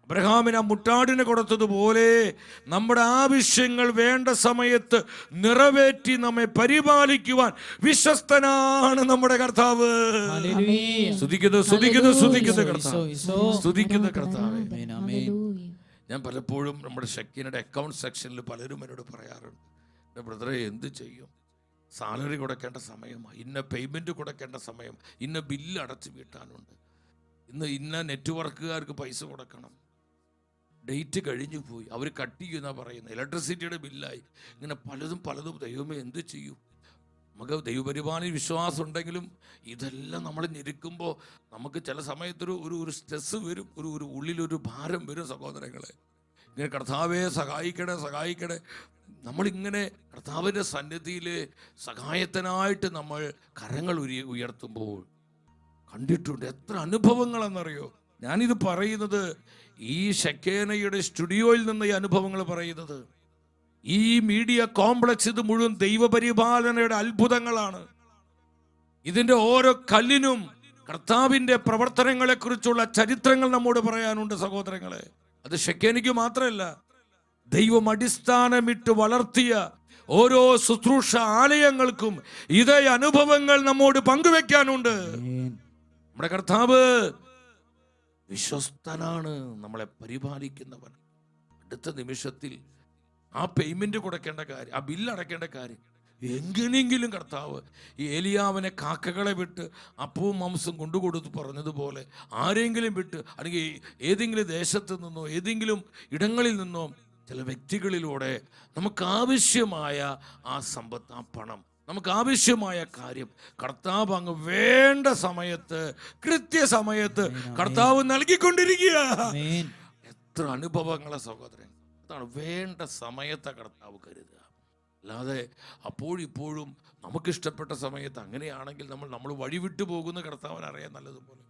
അബ്രഹാമിന് ആ മുട്ടാടിന് കൊടുത്തതുപോലെ നമ്മുടെ ആവശ്യങ്ങൾ വേണ്ട സമയത്ത് നിറവേറ്റി നമ്മെ പരിപാലിക്കുവാൻ വിശ്വസ്തനാണ് നമ്മുടെ കർത്താവ്. സ്തുതിക്കുന്ന കർത്താവേ. ഞാൻ പലപ്പോഴും നമ്മുടെ ഷക്കീനയുടെ അക്കൗണ്ട് സെക്ഷനിൽ പലരും എന്നോട് പറയാറുണ്ട്, എൻ്റെ ബ്രദറെ എന്ത് ചെയ്യും, സാലറി കൊടുക്കേണ്ട സമയമാണ്, ഇന്ന പേയ്മെൻറ്റ് കൊടുക്കേണ്ട സമയം, ഇന്ന ബില്ല് അടച്ചു വീട്ടാനുണ്ട്, ഇന്ന നെറ്റ്വർക്കുകാർക്ക് പൈസ കൊടുക്കണം, ഡേറ്റ് കഴിഞ്ഞു പോയി, അവർ കട്ട് ചെയ്യുന്ന പറയുന്നത്, ഇലക്ട്രിസിറ്റിയുടെ ബില്ലായി, ഇങ്ങനെ പലതും. ദൈവമേ എന്ത് ചെയ്യും? നമുക്ക് ദൈവപരിപാലന വിശ്വാസം ഉണ്ടെങ്കിലും ഇതെല്ലാം നമ്മൾ ഞെരുക്കുമ്പോൾ നമുക്ക് ചില സമയത്തൊരു ഒരു സ്ട്രെസ് വരും, ഒരു ഉള്ളിലൊരു ഭാരം വരും. സഹോദരങ്ങളെ, ഇങ്ങനെ കർത്താവെ സഹായിക്കണേ. നമ്മളിങ്ങനെ കർത്താവിൻ്റെ സന്നിധിയിൽ സഹായത്തിനായിട്ട് നമ്മൾ കരങ്ങൾ ഉയർത്തുമ്പോൾ കണ്ടിട്ടുണ്ട് എത്ര അനുഭവങ്ങളെന്നറിയോ. ഞാനിത് പറയുന്നത് ഈ ഷെക്കേനയുടെ സ്റ്റുഡിയോയിൽ നിന്ന് ഈ അനുഭവങ്ങൾ പറയുന്നത്, ഈ മീഡിയ കോംപ്ലക്സ് ഇത് മുഴുവൻ ദൈവപരിപാലനയുടെ അത്ഭുതങ്ങളാണ്. ഇതിൻ്റെ ഓരോ കല്ലിനും കർത്താവിൻ്റെ പ്രവർത്തനങ്ങളെ കുറിച്ചുള്ള ചരിത്രങ്ങൾ നമ്മോട് പറയാനുണ്ട് സഹോദരങ്ങളെ. അത് ഷെക്കേനയ്ക്ക് മാത്രമല്ല, ദൈവം അടിസ്ഥാനമിട്ട് വളർത്തിയ ഓരോ ശുശ്രൂഷ ആലയങ്ങൾക്കും ഇതേ അനുഭവങ്ങൾ നമ്മോട് പങ്കുവെക്കാനുണ്ട്. നമ്മുടെ കർത്താവ് വിശ്വസ്തനാണ്, നമ്മളെ പരിപാലിക്കുന്നവൻ. അടുത്ത നിമിഷത്തിൽ ആ പേയ്മെന്റ് കൊടുക്കേണ്ട കാര്യം, ആ ബില്ല് അടയ്ക്കേണ്ട കാര്യം എങ്ങനെയെങ്കിലും കർത്താവ് ഈ ഏലിയാവിനെ കാക്കകളെ വിട്ട് അപ്പവും മാംസം കൊണ്ടുകൊടുത്ത് പറഞ്ഞതുപോലെ ആരെങ്കിലും വിട്ട്, അല്ലെങ്കിൽ ഏതെങ്കിലും ദേശത്ത് നിന്നോ ഏതെങ്കിലും ഇടങ്ങളിൽ നിന്നോ ചില വ്യക്തികളിലൂടെ നമുക്ക് ആവശ്യമായ ആ സമ്പത്ത്, ആ പണം, നമുക്ക് ആവശ്യമായ കാര്യം കർത്താവ് അങ്ങ് വേണ്ട സമയത്ത് കൃത്യസമയത്ത് കർത്താവ് നൽകിക്കൊണ്ടിരിക്കുക. എത്ര അനുഭവങ്ങളെ സഹോദരൻ. അതാണ് വേണ്ട സമയത്തെ കർത്താവ് കരുതുക. അല്ലാതെ അപ്പോഴിപ്പോഴും നമുക്കിഷ്ടപ്പെട്ട സമയത്ത് അങ്ങനെയാണെങ്കിൽ നമ്മൾ വഴിവിട്ടു പോകുന്ന കർത്താവിന് അറിയാൻ നല്ലതുപോലെ.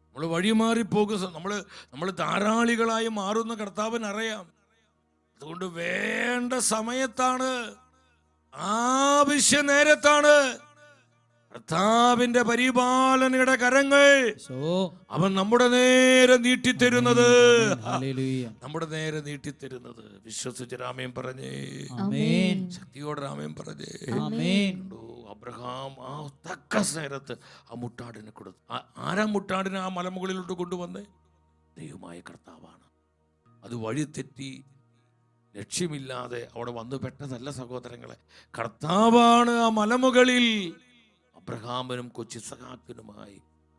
നമ്മൾ വഴിമാറിപ്പോകുന്ന നമ്മൾ ധാരാളികളായി മാറുന്ന കർത്താവിന് അറിയാം. അതുകൊണ്ട് വേണ്ട സമയത്താണ്, ആവശ്യ നേരത്താണ് കർത്താവിന്റെ പരിപാലനയുടെ കരങ്ങൾ അവൻ നമ്മുടെ നേരെ നീട്ടിത്തരുന്നത്. വിശ്വസിച്ച് രാമേൻ പറഞ്ഞേ, ശക്തിയോടെ രാമേൻ പറഞ്ഞേ. അബ്രഹാം ആ തക്ക നേരത്ത് ആ മുട്ടാടിനെ കൊടുത്തു. ആരാ മുട്ടാടിനെ ആ മലമുകളിലോട്ട് കൊണ്ടുവന്നേ? ദൈവമായ കർത്താവാണ്. അത് വഴി തെറ്റി ലക്ഷ്യമില്ലാതെ അവിടെ വന്നു പെട്ടതല്ല സഹോദരങ്ങളെ. കർത്താവാണ് ആ മലമുകളിൽ അബ്രഹാമിനും കൊച്ചിസഹാക്കിനുമായി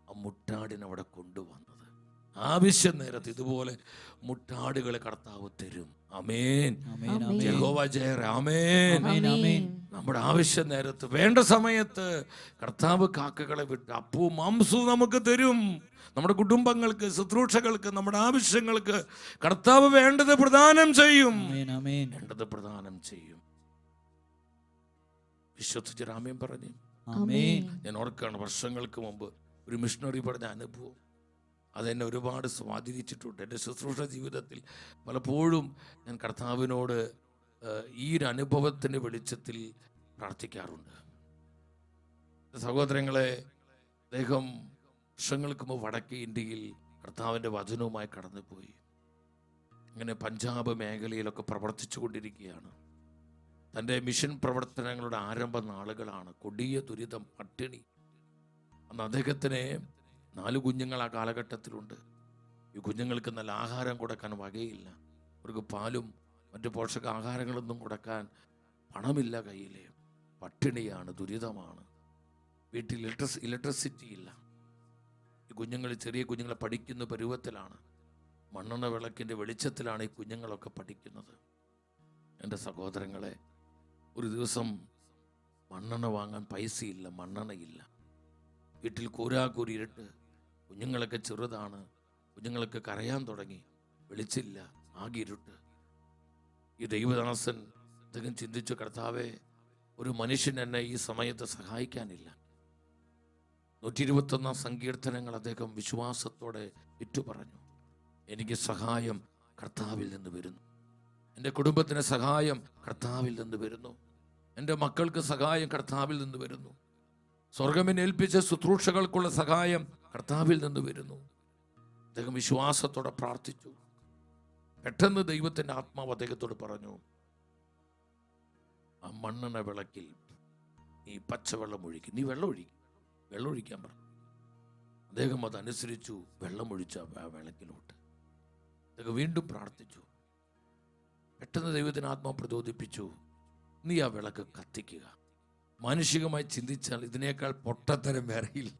ആ മുട്ടാടിനെ അവിടെ കൊണ്ടുവന്നത്. ആവശ്യ നേരത്ത് ഇതുപോലെ മുട്ടാടുകളെ കർത്താവ് തരും. ആമേൻ. യഹോവ ജയർ. ആമേൻ. നമ്മുടെ ആവശ്യ നേരത്ത് വേണ്ട സമയത്ത് കർത്താവ് കാക്കകളെ വിട്ട് അപ്പവും മാംസവും നമുക്ക് തരും. നമ്മുടെ കുടുംബങ്ങൾക്ക്, ശുശ്രൂഷകൾക്ക്, നമ്മുടെ ആവശ്യങ്ങൾക്ക് കർത്താവ് വേണ്ടത് പ്രദാനം ചെയ്യും. വിശ്വസിച്ച് രാമേൻ പറഞ്ഞു. ഞാൻ ഓർക്കാണ്, വർഷങ്ങൾക്ക് മുമ്പ് ഒരു മിഷണറി പറഞ്ഞ അനുഭവം അതെന്നെ ഒരുപാട് സ്വാധീനിച്ചിട്ടുണ്ട്. എൻ്റെ ശുശ്രൂഷ ജീവിതത്തിൽ പലപ്പോഴും ഞാൻ കർത്താവിനോട് ഈ ഒരു അനുഭവത്തിൻ്റെ വെളിച്ചത്തിൽ പ്രാർത്ഥിക്കാറുണ്ട്. സഹോദരങ്ങളെ, അദ്ദേഹം വർഷങ്ങൾക്ക് മുമ്പ് വടക്കേ ഇന്ത്യയിൽ കർത്താവിൻ്റെ വചനവുമായി കടന്നുപോയി. അങ്ങനെ പഞ്ചാബ് മേഖലയിലൊക്കെ പ്രവർത്തിച്ചു കൊണ്ടിരിക്കുകയാണ്. തൻ്റെ മിഷൻ പ്രവർത്തനങ്ങളുടെ ആരംഭ നാളുകളാണ്. കൊടിയ ദുരിതം, പട്ടിണി. അന്ന് അദ്ദേഹത്തിന് 4 കുഞ്ഞുങ്ങൾ ആ കാലഘട്ടത്തിലുണ്ട്. ഈ കുഞ്ഞുങ്ങൾക്ക് നല്ല ആഹാരം കൊടുക്കാൻ വകയില്ല. അവർക്ക് പാലും മറ്റു പോഷകാഹാരങ്ങളൊന്നും കൊടുക്കാൻ പണമില്ല കയ്യിൽ. പട്ടിണിയാണ്, ദുരിതമാണ്. വീട്ടിൽ ഇലക്ട്രിസിറ്റി ഇല്ല. ഈ ചെറിയ കുഞ്ഞുങ്ങളെ പഠിക്കുന്ന പരുവത്തിലാണ്. മണ്ണെണ്ണ വിളക്കിൻ്റെ വെളിച്ചത്തിലാണ് ഈ കുഞ്ഞുങ്ങളൊക്കെ പഠിക്കുന്നത്. എൻ്റെ സഹോദരങ്ങളെ, ഒരു ദിവസം മണ്ണെണ്ണ വാങ്ങാൻ പൈസയില്ല, മണ്ണെണ്ണയില്ല. വീട്ടിൽ കൂരാകൂരിയിട്ട് കുഞ്ഞുങ്ങളൊക്കെ ചെറുതാണ്. കുഞ്ഞുങ്ങളൊക്കെ കരയാൻ തുടങ്ങി. വെളിച്ചില്ല, ആകെ ഇരുട്ട്. ഈ ദൈവദാസൻ അദ്ദേഹം ചിന്തിച്ചു, കർത്താവേ, ഒരു മനുഷ്യൻ എന്നെ ഈ സമയത്ത് സഹായിക്കാനില്ല. 121 സങ്കീർത്തനങ്ങൾ അദ്ദേഹം വിശ്വാസത്തോടെ വിറ്റുപറഞ്ഞു. എനിക്ക് സഹായം കർത്താവിൽ നിന്ന് വരുന്നു. എൻ്റെ കുടുംബത്തിന് സഹായം കർത്താവിൽ നിന്ന് വരുന്നു. എൻ്റെ മക്കൾക്ക് സഹായം കർത്താവിൽ നിന്ന് വരുന്നു. സ്വർഗ്ഗമെന്നെ ഏൽപ്പിച്ച ശുശ്രൂഷകൾക്കുള്ള സഹായം കർത്താവിൽ നിന്ന് വരുന്നു. അദ്ദേഹം വിശ്വാസത്തോടെ പ്രാർത്ഥിച്ചു. പെട്ടെന്ന് ദൈവത്തിൻ്റെ ആത്മാവ് അദ്ദേഹത്തോട് പറഞ്ഞു, ആ മണ്ണെണ്ണ വിളക്കിൽ നീ പച്ചവെള്ളം ഒഴിക്കും, നീ വെള്ളം ഒഴിക്കാൻ പറഞ്ഞു. അദ്ദേഹം അതനുസരിച്ചു, വെള്ളമൊഴിച്ച ആ വിളക്കിലോട്ട്. അദ്ദേഹം വീണ്ടും പ്രാർത്ഥിച്ചു. പെട്ടെന്ന് ദൈവത്തിന് ആത്മാവ് പ്രചോദിപ്പിച്ചു, നീ ആ വിളക്ക് കത്തിക്കുക. മാനുഷികമായി ചിന്തിച്ചാൽ ഇതിനേക്കാൾ പൊട്ടത്തരം വേറെയില്ല.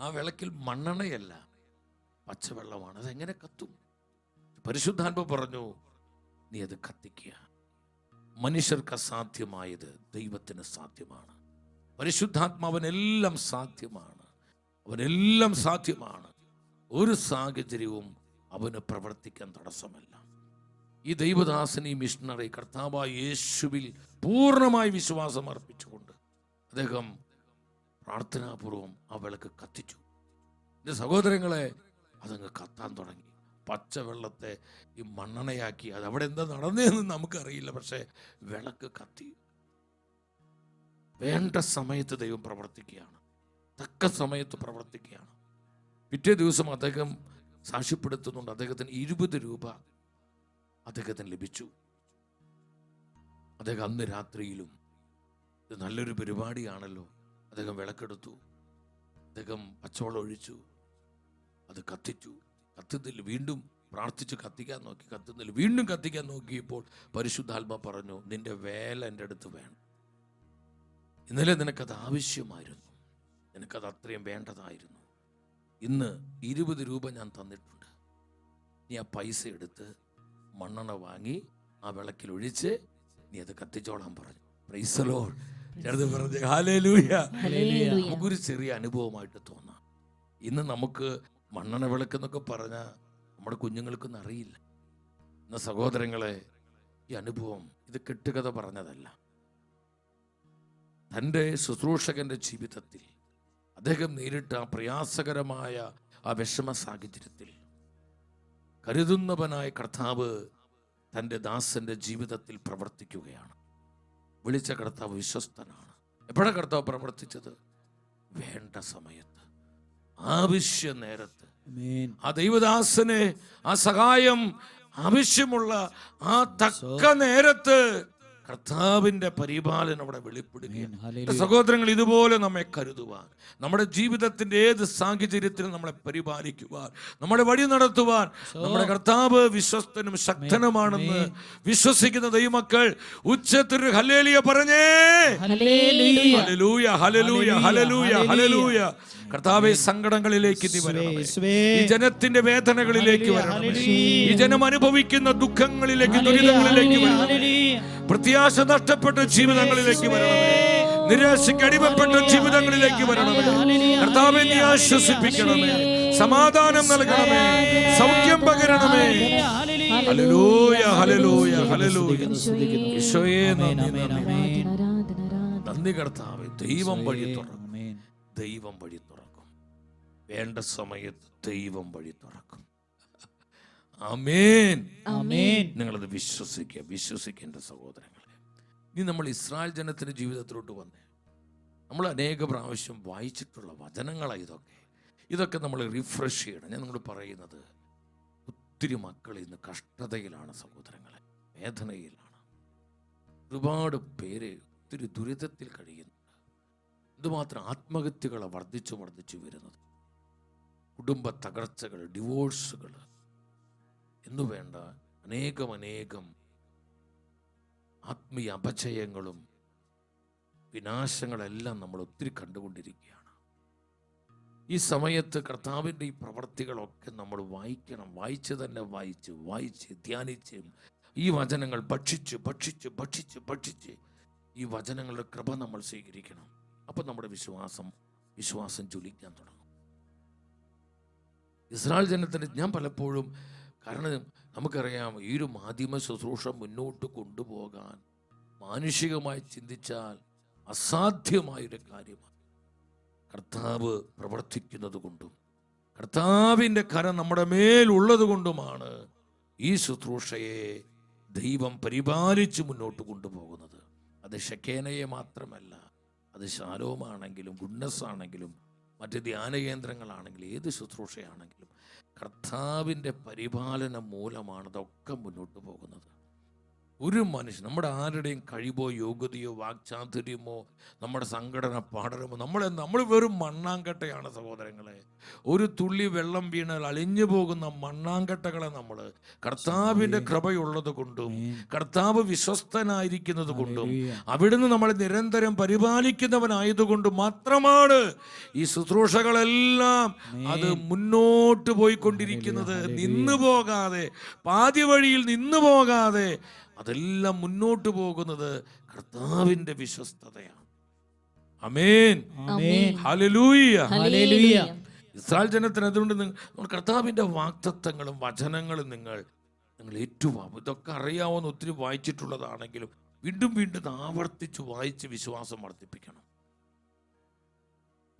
ആ വിളക്കിൽ മണ്ണെണ്ണയല്ല, പച്ചവെള്ളമാണ്. അതെങ്ങനെ കത്തും? പരിശുദ്ധാത്മാവ് പറഞ്ഞു, നീ അത് കത്തിക്കുക. മനുഷ്യർക്ക് അസാധ്യമായത് ദൈവത്തിന് സാധ്യമാണ്. പരിശുദ്ധാത്മാവനെല്ലാം സാധ്യമാണ്. അവനെല്ലാം സാധ്യമാണ്. ഒരു സാഹചര്യവും അവന് പ്രവർത്തിക്കാൻ തടസ്സമല്ല. ഈ ദൈവദാസൻ, ഈ മിഷണറി കർത്താവായ യേശുവിൽ പൂർണ്ണമായി വിശ്വാസം അർപ്പിച്ചുകൊണ്ട് അദ്ദേഹം പ്രാർത്ഥനാപൂർവം ആ വിളക്ക് കത്തിച്ചു. എൻ്റെ സഹോദരങ്ങളെ, അതങ്ങ് കത്താൻ തുടങ്ങി. പച്ചവെള്ളത്തെ ഈ മണ്ണെണ്ണയാക്കി. അത് അവിടെ എന്താ നടന്നതെന്ന് നമുക്കറിയില്ല. പക്ഷേ വിളക്ക് കത്തി. വേണ്ട സമയത്ത് ദൈവം പ്രവർത്തിക്കുകയാണ്, തക്ക സമയത്ത് പ്രവർത്തിക്കുകയാണ്. പിറ്റേ ദിവസം അദ്ദേഹം സാക്ഷ്യപ്പെടുത്തുന്നുണ്ട്, അദ്ദേഹത്തിന് 20 രൂപ അദ്ദേഹത്തിന് ലഭിച്ചു. അദ്ദേഹം അന്ന് രാത്രിയിലും, ഇത് നല്ലൊരു പരിപാടിയാണല്ലോ, അദ്ദേഹം വിളക്കെടുത്തു. അദ്ദേഹം പച്ചവെള്ളം ഒഴിച്ചു, അത് കത്തിച്ചു. കത്തുന്നില്ല, വീണ്ടും പ്രാർത്ഥിച്ച് കത്തിക്കാൻ നോക്കി, കത്തുന്നില്ല. വീണ്ടും കത്തിക്കാൻ നോക്കിയപ്പോൾ പരിശുദ്ധാത്മ പറഞ്ഞു, നിന്റെ വേല എൻ്റെ അടുത്ത് വേണം. ഇന്നലെ നിനക്കത് ആവശ്യമായിരുന്നു, നിനക്കത് അത്രയും വേണ്ടതായിരുന്നു. ഇന്ന് 20 രൂപ ഞാൻ തന്നിട്ടുണ്ട്. നീ ആ പൈസ എടുത്ത് മണ്ണെണ്ണ വാങ്ങി ആ വിളക്കിൽ ഒഴിച്ച് നീ അത് കത്തിച്ചോളാൻ പറഞ്ഞു. Praise the Lord. ചേർത്ത് പറഞ്ഞു ഹല്ലേലൂയ. നമുക്കൊരു ചെറിയ അനുഭവമായിട്ട് തോന്നാം. ഇന്ന് നമുക്ക് മണ്ണെണ്ണ വിളക്കെന്നൊക്കെ പറഞ്ഞാൽ നമ്മുടെ കുഞ്ഞുങ്ങൾക്കൊന്നും അറിയില്ല. എന്ന സഹോദരങ്ങളെ, ഈ അനുഭവം ഇത് കെട്ടുകഥ പറഞ്ഞതല്ല. തൻ്റെ ശുശ്രൂഷകന്റെ ജീവിതത്തിൽ അദ്ദേഹം നേരിട്ട ആ പ്രയാസകരമായ ആ വിഷമ സാഹചര്യത്തിൽ കരുതുന്നവനായ കർത്താവ് തൻ്റെ ദാസന്റെ ജീവിതത്തിൽ പ്രവർത്തിക്കുകയാണ്. വിളിച്ച കർത്താവ് വിശ്വസ്തനാണ്. എപ്പോഴാണ് കർത്താവ് പ്രവർത്തിച്ചത്? വേണ്ട സമയത്ത്, ആവശ്യ നേരത്ത്. ആ ദൈവദാസന് ആ സഹായം ആവശ്യമുള്ള ആ തക്ക നേരത്ത് കർത്താവിന്റെ പരിപാലനം അവിടെ വെളിപ്പെടുകയാണ്. സഹോദരങ്ങൾ, ഇതുപോലെ നമ്മെ കരുതുവാൻ, നമ്മുടെ ജീവിതത്തിന്റെ ഏത് സാഹചര്യത്തിലും നമ്മളെ പരിപാലിക്കുവാൻ, നമ്മളെ വഴി നടത്തുവാൻ നമ്മുടെ കർത്താവ് വിശ്വസ്തനും ശക്തനുമാണെന്ന് വിശ്വസിക്കുന്ന ദൈവമക്കൾ ഉച്ചത്തിൽ ഹല്ലേലൂയ പറഞ്ഞേ. ഹല്ലേലൂയ, ഹല്ലേലൂയ, ഹല്ലേലൂയ, ഹല്ലേലൂയ. കർത്താവേ, സങ്കടങ്ങളിലേക്ക് നീ വരണമേ. ഈ ജനത്തിന്റെ വേദനകളിലേക്ക് വരണമേ. ഈ ജനം അനുഭവിക്കുന്ന ദുഃഖങ്ങളിലേക്ക്, ദുരിതങ്ങളിലേക്ക് വരണമേ. പ്രത്യാശ നഷ്ടപ്പെട്ട ജീവിതങ്ങളിലേക്ക് വരണമേ. നിരാശയ്ക്ക് അടിമപ്പെട്ട ജീവിതങ്ങളിലേക്ക് വരണമേ. കർത്താവേ, നീ ആശ്വസിപ്പിക്കണമേ, സമാധാനം നൽകണമേ, സൗഖ്യം പകരണമേ. ഹല്ലേലൂയ, ഹല്ലേലൂയ, ഹല്ലേലൂയ. ഈശോയേ, നന്ദി കർത്താവേ. ദൈവം വഴി തുറക്കും, ദൈവം വഴി തുറക്കും. വേണ്ട സമയത്ത് ദൈവം വഴി തുറക്കും. ആമേൻ, ആമേൻ. നിങ്ങളത് വിശ്വസിക്കേണ്ട സഹോദരങ്ങളെ. ഇനി നമ്മൾ ഇസ്രായേൽ ജനത്തിന്റെ ജീവിതത്തിലോട്ട് വന്നേ. നമ്മൾ അനേക പ്രാവശ്യം വായിച്ചിട്ടുള്ള വചനങ്ങളാണ് ഇതൊക്കെ നമ്മൾ റിഫ്രഷ് ചെയ്യണം. ഞാൻ നിങ്ങൾ പറയുന്നത്, ഒത്തിരി മക്കൾ ഇന്ന് കഷ്ടതയിലാണ് സഹോദരങ്ങളെ, വേദനയിലാണ്. ഒരുപാട് പേര് ഒത്തിരി ദുരിതത്തിൽ കഴിയുന്നുണ്ട്. എന്തുമാത്രം ആത്മഹത്യകളെ വർദ്ധിച്ചു വരുന്നത്. കുടുംബ തകർച്ചകൾ, ഡിവോഴ്സുകൾ എന്നു വേണ്ട അനേകം ആത്മീയ അപചയങ്ങളും വിനാശങ്ങളെല്ലാം നമ്മൾ ഒത്തിരി കണ്ടുകൊണ്ടിരിക്കുകയാണ്. ഈ സമയത്ത് കർത്താവിൻ്റെ ഈ പ്രവർത്തികളൊക്കെ നമ്മൾ വായിക്കണം. വായിച്ച് തന്നെ വായിച്ച് ധ്യാനിച്ച് ഈ വചനങ്ങൾ ഭക്ഷിച്ച് ഈ വചനങ്ങളുടെ കൃപ നമ്മൾ സ്വീകരിക്കണം. അപ്പം നമ്മുടെ വിശ്വാസം ജ്വലിക്കാൻ തുടങ്ങും. ഇസ്രായേൽ ജനത്തിന് ഞാൻ പലപ്പോഴും, കാരണം നമുക്കറിയാം, ഈ ഒരു മാധ്യമ ശുശ്രൂഷ മുന്നോട്ട് കൊണ്ടുപോകാൻ മാനുഷികമായി ചിന്തിച്ചാൽ അസാധ്യമായൊരു കാര്യമാണ്. കർത്താവ് പ്രവർത്തിക്കുന്നത് കൊണ്ടും കർത്താവിൻ്റെ കരം നമ്മുടെ മേലുള്ളത് കൊണ്ടുമാണ് ഈ ശുശ്രൂഷയെ ദൈവം പരിപാലിച്ച് മുന്നോട്ട് കൊണ്ടുപോകുന്നത്. അത് ഷെക്കേനയെ മാത്രമല്ല, അത് ശാലോമാണെങ്കിലും ഗുഡ്നസ് ആണെങ്കിലും മറ്റ് ധ്യാന കേന്ദ്രങ്ങളാണെങ്കിലും ഏത് ശുശ്രൂഷയാണെങ്കിലും കർത്താവിൻ്റെ പരിപാലനം മൂലമാണ് അതൊക്കെ മുന്നോട്ട് പോകുന്നത്. ഒരു മനുഷ്യൻ, നമ്മുടെ ആരുടെയും കഴിവോ യോഗ്യതയോ വാക്ചാതുര്യമോ നമ്മുടെ സംഘടന പഠനമോ നമ്മൾ വെറും മണ്ണാങ്കട്ടയാണ് സഹോദരങ്ങളെ. ഒരു തുള്ളി വെള്ളം വീണാൽ അലിഞ്ഞു പോകുന്ന മണ്ണാങ്കട്ടകളെ നമ്മൾ കർത്താവിൻ്റെ കൃപയുള്ളത് കൊണ്ടും കർത്താവ് വിശ്വസ്തനായിരിക്കുന്നത് കൊണ്ടും അവിടുന്ന് നമ്മളെ നിരന്തരം പരിപാലിക്കുന്നവനായതുകൊണ്ടും മാത്രമാണ് ഈ ശുശ്രൂഷകളെല്ലാം അത് മുന്നോട്ട് പോയിക്കൊണ്ടിരിക്കുന്നത്. നിന്നു പോകാതെ, പാതി വഴിയിൽ നിന്നു പോകാതെ അതെല്ലാം മുന്നോട്ട് പോകുന്നത് കർത്താവിന്റെ വിശ്വസ്തതയാണ്. ആമേൻ, ഹല്ലേലൂയ, ഹല്ലേലൂയ. ഇസ്രായേൽ ജനത്തിന് അതുകൊണ്ട് നിങ്ങൾ കർത്താവിന്റെ വാഗ്ദത്തങ്ങളും വചനങ്ങളും നിങ്ങൾ ഏറ്റുവാകും. ഇതൊക്കെ അറിയാവുന്ന ഒത്തിരി വായിച്ചിട്ടുള്ളതാണെങ്കിലും വീണ്ടും ആവർത്തിച്ച് വായിച്ച് വിശ്വാസം വർദ്ധിപ്പിക്കണം.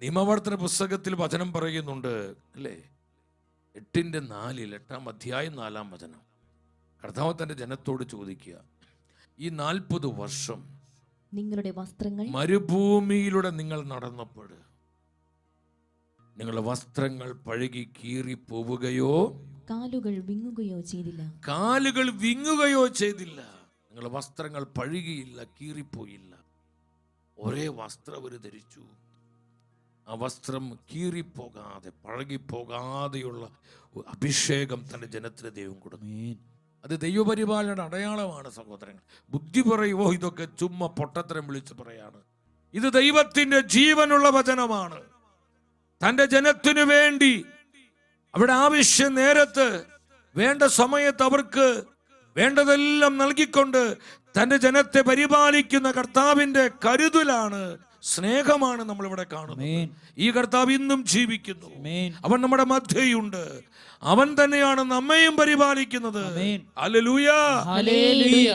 നിയമവർത്തന പുസ്തകത്തിൽ വചനം പറയുന്നുണ്ട് അല്ലേ, 8:4, 8-ാം അധ്യായം 4-ാം വചനം. കർത്താവ് തന്റെ ജനത്തോട് ചോദിക്കുക, ഈ 40 വർഷം നിങ്ങളുടെ വസ്ത്രങ്ങൾ മരുഭൂമിയിലൂടെ നിങ്ങൾ നടന്നപ്പോൾ നിങ്ങളുടെ വസ്ത്രങ്ങൾ പഴുകി കീറി പോവുകയോ കാലുകൾ വിങ്ങുകയോ ചെയ്തില്ല. നിങ്ങളുടെ വസ്ത്രങ്ങൾ പഴുകിയില്ല, കീറിപ്പോയില്ല. ഒരേ വസ്ത്രം അവർ ധരിച്ചു. ആ വസ്ത്രം കീറിപ്പോകാതെ പഴകിപ്പോകാതെയുള്ള അഭിഷേകം തന്റെ ജനത്തിന് ദൈവം കൊടുത്തു. അത് ദൈവപരിപാലനയുടെ അടയാളമാണ് സഹോദരങ്ങൾ. ബുദ്ധി പറയുവോ ഇതൊക്കെ ചുമ്മാ പൊട്ടത്തരം വിളിച്ച് പറയാണ്. ഇത് ദൈവത്തിന്റെ ജീവനുള്ള വചനമാണ്. തന്റെ ജനത്തിനു വേണ്ടി അവിടെ ആവശ്യ നേരത്ത് വേണ്ട സമയത്ത് അവർക്ക് വേണ്ടതെല്ലാം നൽകിക്കൊണ്ട് തന്റെ ജനത്തെ പരിപാലിക്കുന്ന കർത്താവിന്റെ കരുതലാണ്, സ്നേഹമാണ് നമ്മളിവിടെ കാണുന്നത്. ഈ കർത്താവ് ഇന്നും ജീവിക്കുന്നു. അവൻ നമ്മുടെ മധ്യയുണ്ട്. അവൻ തന്നെയാണ് നമ്മയും പരിപാലിക്കുന്നത്. Hallelujah, hallelujah.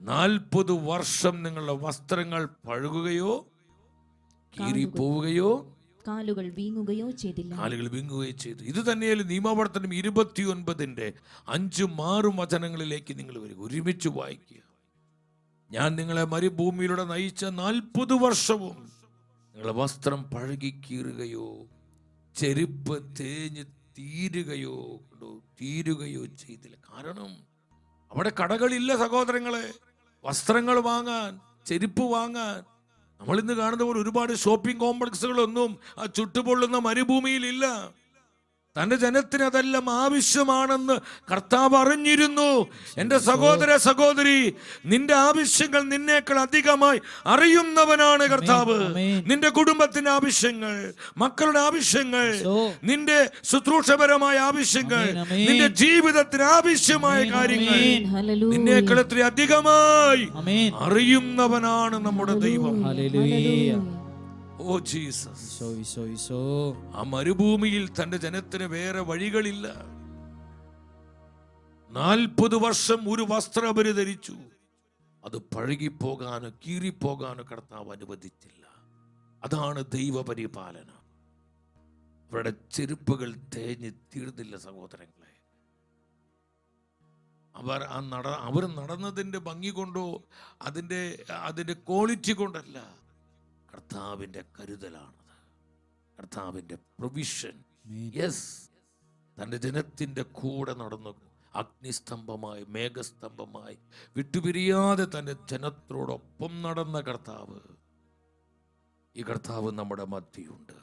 40 വർഷം നിങ്ങളുടെ വസ്ത്രങ്ങൾ പഴുകുകയോ കീറിപ്പോവുകയോ കാലുകൾ വീങ്ങുകയോ ചെയ്തു. ഇത് തന്നെയല്ലേ നിയമവർത്തനം 29-ന്റെ 5-6 വചനങ്ങളിലേക്ക് നിങ്ങൾ വരിക. ഒരുമിച്ച് വായിക്കുക. ഞാൻ നിങ്ങളെ മരുഭൂമിയിലൂടെ നയിച്ച 40 വർഷവും നിങ്ങളുടെ വസ്ത്രം പഴകി കീറുകയോ ചെരുപ്പ് തേഞ്ഞ് തീരുകയോ ചെയ്തില്ല. കാരണം അവിടെ കടകളില്ല സഹോദരങ്ങളെ, വസ്ത്രങ്ങൾ വാങ്ങാൻ, ചെരുപ്പ് വാങ്ങാൻ. നമ്മൾ ഇന്ന് കാണുന്ന പോലെ ഒരുപാട് ഷോപ്പിംഗ് കോംപ്ലക്സുകളൊന്നും ആ ചുട്ടുപൊള്ളുന്ന മരുഭൂമിയിലില്ല. തന്റെ ജനത്തിന് അതെല്ലാം ആവശ്യമാണെന്ന് കർത്താവ് അറിഞ്ഞിരുന്നു. എൻ്റെ സഹോദര സഹോദരി, നിന്റെ ആവശ്യങ്ങൾ നിന്നേക്കാൾ അധികമായി അറിയുന്നവനാണ് കർത്താവ്. നിന്റെ കുടുംബത്തിന്റെ ആവശ്യങ്ങൾ, മക്കളുടെ ആവശ്യങ്ങൾ, നിന്റെ ശുശ്രൂഷപരമായ ആവശ്യങ്ങൾ, നിന്റെ ജീവിതത്തിന് ആവശ്യമായ കാര്യങ്ങൾ നിന്നേക്കാൾ എത്ര അധികമായി അറിയുന്നവനാണ് നമ്മുടെ ദൈവം. Oh Jesus. ആ മരുഭൂമിയിൽ തന്റെ ജനത്തിന് വേറെ വഴികളില്ല. 40 വർഷം ഒരു വസ്ത്രം അവര് ധരിച്ചു. അത് പഴകിപ്പോകാനോ കീറിപ്പോകാനോ കർത്താവ് അനുവദിച്ചില്ല. അതാണ് ദൈവപരിപാലനം. അവരുടെ ചെരുപ്പുകൾ തേഞ്ഞ് തീർന്നില്ല സഹോദരങ്ങളെ. അവർ നടന്നതിന്റെ ഭംഗി കൊണ്ടോ അതിന്റെ ക്വാളിറ്റി കൊണ്ടല്ല, കർത്താവിന്റെ കരുതലാണത്, കർത്താവിന്റെ പ്രൊവിഷൻ. യെസ്, തന്റെ ജനത്തിന്റെ കൂടെ നടന്നു, അഗ്നിസ്തംഭമായി മേഘസ്തംഭമായി വിട്ടുപിരിയാതെ തന്റെ ജനത്തോടൊപ്പം നടന്ന കർത്താവ്. ഈ കർത്താവ് നമ്മുടെ മധ്യയുണ്ട്.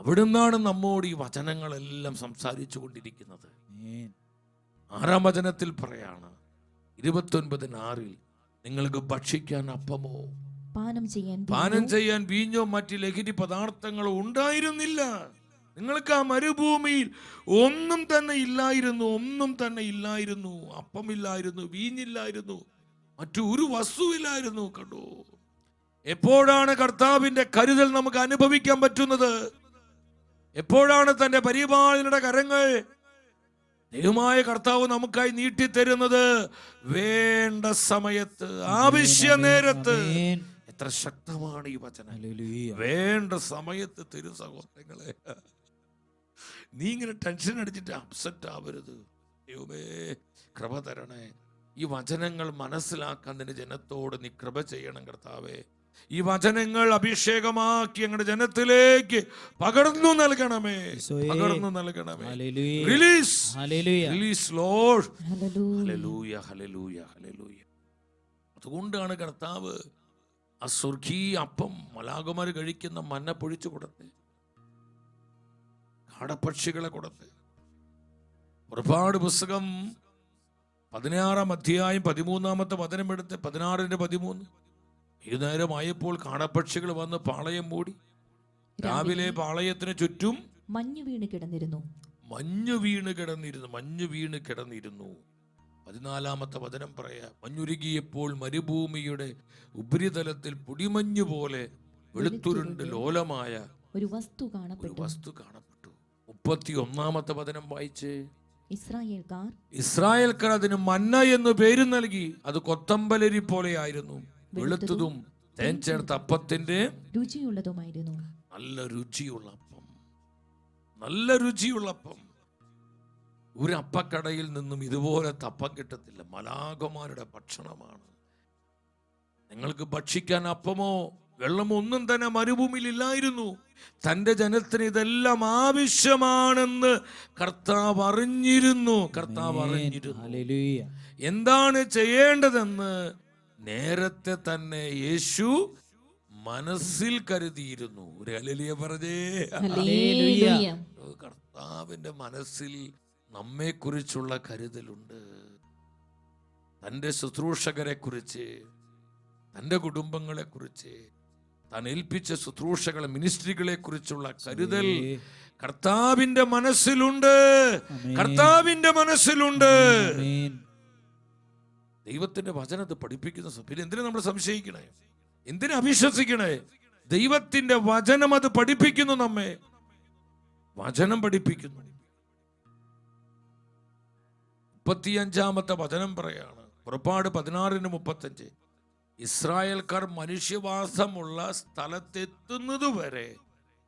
അവിടുന്നാണ് നമ്മോട് ഈ വചനങ്ങളെല്ലാം സംസാരിച്ചു കൊണ്ടിരിക്കുന്നത്. 6-ാം വചനത്തിൽ പറയാണ് 29:6 നിങ്ങൾക്ക് ഭക്ഷിക്കാൻ അപ്പമോ പാനം ചെയ്യാൻ വീഞ്ഞോ മറ്റ് ലഹരി പദാർത്ഥങ്ങളോ ഉണ്ടായിരുന്നില്ല. നിങ്ങൾക്ക് ആ മരുഭൂമിയിൽ ഒന്നും തന്നെ ഇല്ലായിരുന്നു. അപ്പമില്ലായിരുന്നു, വീഞ്ഞില്ലായിരുന്നു, മറ്റു ഒരു വസ്തുവില്ലായിരുന്നു. കണ്ടോ, എപ്പോഴാണ് കർത്താവിന്റെ കരുതൽ നമുക്ക് അനുഭവിക്കാൻ പറ്റുന്നത്? എപ്പോഴാണ് തന്റെ പരിപാലനയുടെ കരങ്ങൾ ദൈവമായ കർത്താവ് നമുക്കായി നീട്ടിത്തരുന്നത്? വേണ്ട സമയത്ത്, ആവശ്യ നേരത്ത്. എത്ര ശക്തമാണ് ഈ വചനം! വേണ്ട സമയത്ത് തരും സഹോദരങ്ങളെ. നീ ഇങ്ങനെ ടെൻഷൻ അടിച്ചിട്ട് അപ്സെറ്റ് ആവരുത്. ദൈവമേ കൃപ തരണേ. ഈ വചനങ്ങൾ മനസ്സിലാക്കാൻ നിന്റെ ജനത്തോട് നീ കൃപ ചെയ്യണം കർത്താവേ. ഈ വചനങ്ങൾ അഭിഷേകമാക്കി ഞങ്ങളുടെ ജനത്തിലേക്ക് പകർന്നു നൽകണമേ. Release Lord. ഹല്ലേലൂയ, ഹല്ലേലൂയ, ഹല്ലേലൂയ. അതുകൊണ്ടാണ് കർത്താവ് ആ സ്വർഗീയ അപ്പം മലാകുമാർ കഴിക്കുന്ന മന്ന പൊഴിച്ചു കൊടുത്ത്, കാടപ്പക്ഷികളെ കൊടുത്ത്. പുറപ്പാട് പുസ്തകം 16-ാം അധ്യായം 13-ാമത്തെ വചനം എടുത്ത് 16:13 വൈകുന്നേരമായപ്പോൾ കാടപ്പക്ഷികൾ വന്ന് പാളയം മൂടി. രാവിലെ പാളയത്തിന് ചുറ്റും മഞ്ഞു വീണ് കിടന്നിരുന്നു. 14-ാമത്തെ വചനം പറയാ, മഞ്ഞുരുകിയപ്പോൾ മരുഭൂമിയുടെ ഉപരിതലത്തിൽ പൊടിമഞ്ഞു പോലെ വെളുത്തുരുണ്ട് ലോലമായ ഒരു വസ്തു കാണപ്പെട്ടു. 31-ാമത്തെ വചനം വായിച്ച്, ഇസ്രായേൽക്കാർ അതിന് മന്ന എന്ന് പേര് നൽകി. അത് കൊത്തമ്പലരി പോലെയായിരുന്നു, വെളുത്തതും തേൻ ചേർത്ത അപ്പത്തിന്റെ രുചിയുള്ളതുമായിരുന്നു. നല്ല രുചിയുള്ള അപ്പം. ഒരു അപ്പക്കടയിൽ നിന്നും ഇതുപോലത്തെ അപ്പം കിട്ടത്തില്ല. മലാഖമാരുടെ ഭക്ഷണമാണ്. നിങ്ങൾക്ക് ഭക്ഷിക്കാൻ അപ്പമോ വെള്ളമോ ഒന്നും തന്നെ മരുഭൂമിയിൽ ഇല്ലായിരുന്നു. തന്റെ ജനത്തിന് ഇതെല്ലാം ആവശ്യമാണെന്ന് കർത്താവ് അറിഞ്ഞിരുന്നു. എന്താണ് ചെയ്യേണ്ടതെന്ന് നേരത്തെ തന്നെ യേശു മനസ്സിൽ കരുതിയിരുന്നു. ഒരു ഹല്ലേലൂയ പറഞ്ഞേ. കർത്താവിന്റെ മനസ്സിൽ നമ്മെ കുറിച്ചുള്ള കരുതലുണ്ട്. തൻ്റെ ശുശ്രൂഷകരെ കുറിച്ച്, തൻ്റെ കുടുംബങ്ങളെ കുറിച്ച്, താൻ ഏൽപ്പിച്ച ശുശ്രൂഷകളെ, മിനിസ്ട്രികളെ കുറിച്ചുള്ള കരുതൽ കർത്താവിന്റെ മനസ്സിലുണ്ട്. ദൈവത്തിന്റെ വചനത്തെ പഠിപ്പിക്കുന്ന പിന്നെ എന്തിനാ നമ്മൾ സംശയിക്കണേ? എന്തിനാ അവിശ്വസിക്കണേ? ദൈവത്തിന്റെ വചനം അത് പഠിപ്പിക്കുന്നു. നമ്മെ വചനം പഠിപ്പിക്കുന്നു. 35-ാമത്തെ വചനം പറയാണ്, പുറപ്പാട് 16:35 ഇസ്രായേൽക്കാർ മനുഷ്യവാസമുള്ള സ്ഥലത്തെത്തുന്നത് വരെ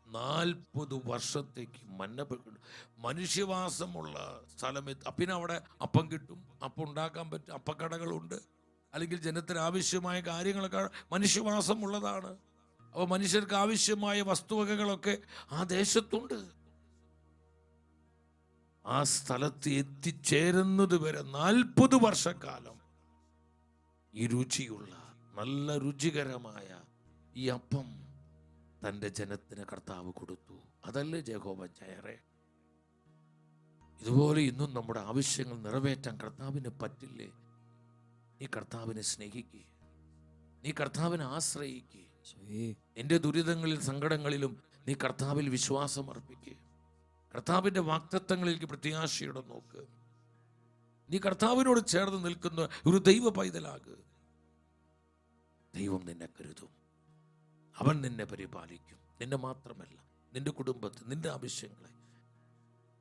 40 വർഷത്തേക്ക് മന്ന. മനുഷ്യവാസമുള്ള സ്ഥലം പിന്നെ അവിടെ അപ്പം കിട്ടും, അപ്പം ഉണ്ടാക്കാൻ പറ്റും, അപ്പക്കടകളുണ്ട്, അല്ലെങ്കിൽ ജനത്തിന് ആവശ്യമായ കാര്യങ്ങളൊക്കെ മനുഷ്യവാസമുള്ളതാണ്. അപ്പോൾ മനുഷ്യർക്ക് ആവശ്യമായ വസ്തുവകകളൊക്കെ ആ ദേശത്തുണ്ട്. ആ സ്ഥലത്ത് എത്തിച്ചേരുന്നത് വരെ 40 വർഷക്കാലം ഈ രുചിയുള്ള നല്ല രുചികരമായ ഈ അപ്പം തൻ്റെ ജനത്തിന് കർത്താവ് കൊടുത്തു. അതല്ലേ യഹോവ ജയറേ? ഇതുപോലെ ഇന്നും നമ്മുടെ ആവശ്യങ്ങൾ നിറവേറ്റാൻ കർത്താവിന് പറ്റില്ലേ? നീ കർത്താവിനെ സ്നേഹിക്കുക, നീ കർത്താവിനെ ആശ്രയിക്കുക. നിന്റെ ദുരിതങ്ങളിൽ സങ്കടങ്ങളിലും നീ കർത്താവിൽ വിശ്വാസം അർപ്പിക്കുക. കർത്താവിന്റെ വാഗ്ദത്തങ്ങളിലേക്ക് പ്രത്യാശയോടെ നോക്ക്. നീ കർത്താവിനോട് ചേർന്ന് നിൽക്കുന്ന ഒരു ദൈവ പൈതലാക്. ദൈവം നിന്നെ കരുതും, അവൻ നിന്നെ പരിപാലിക്കും. നിന്നെ മാത്രമല്ല, നിന്റെ കുടുംബത്തെ, നിന്റെ ആവശ്യങ്ങളെ,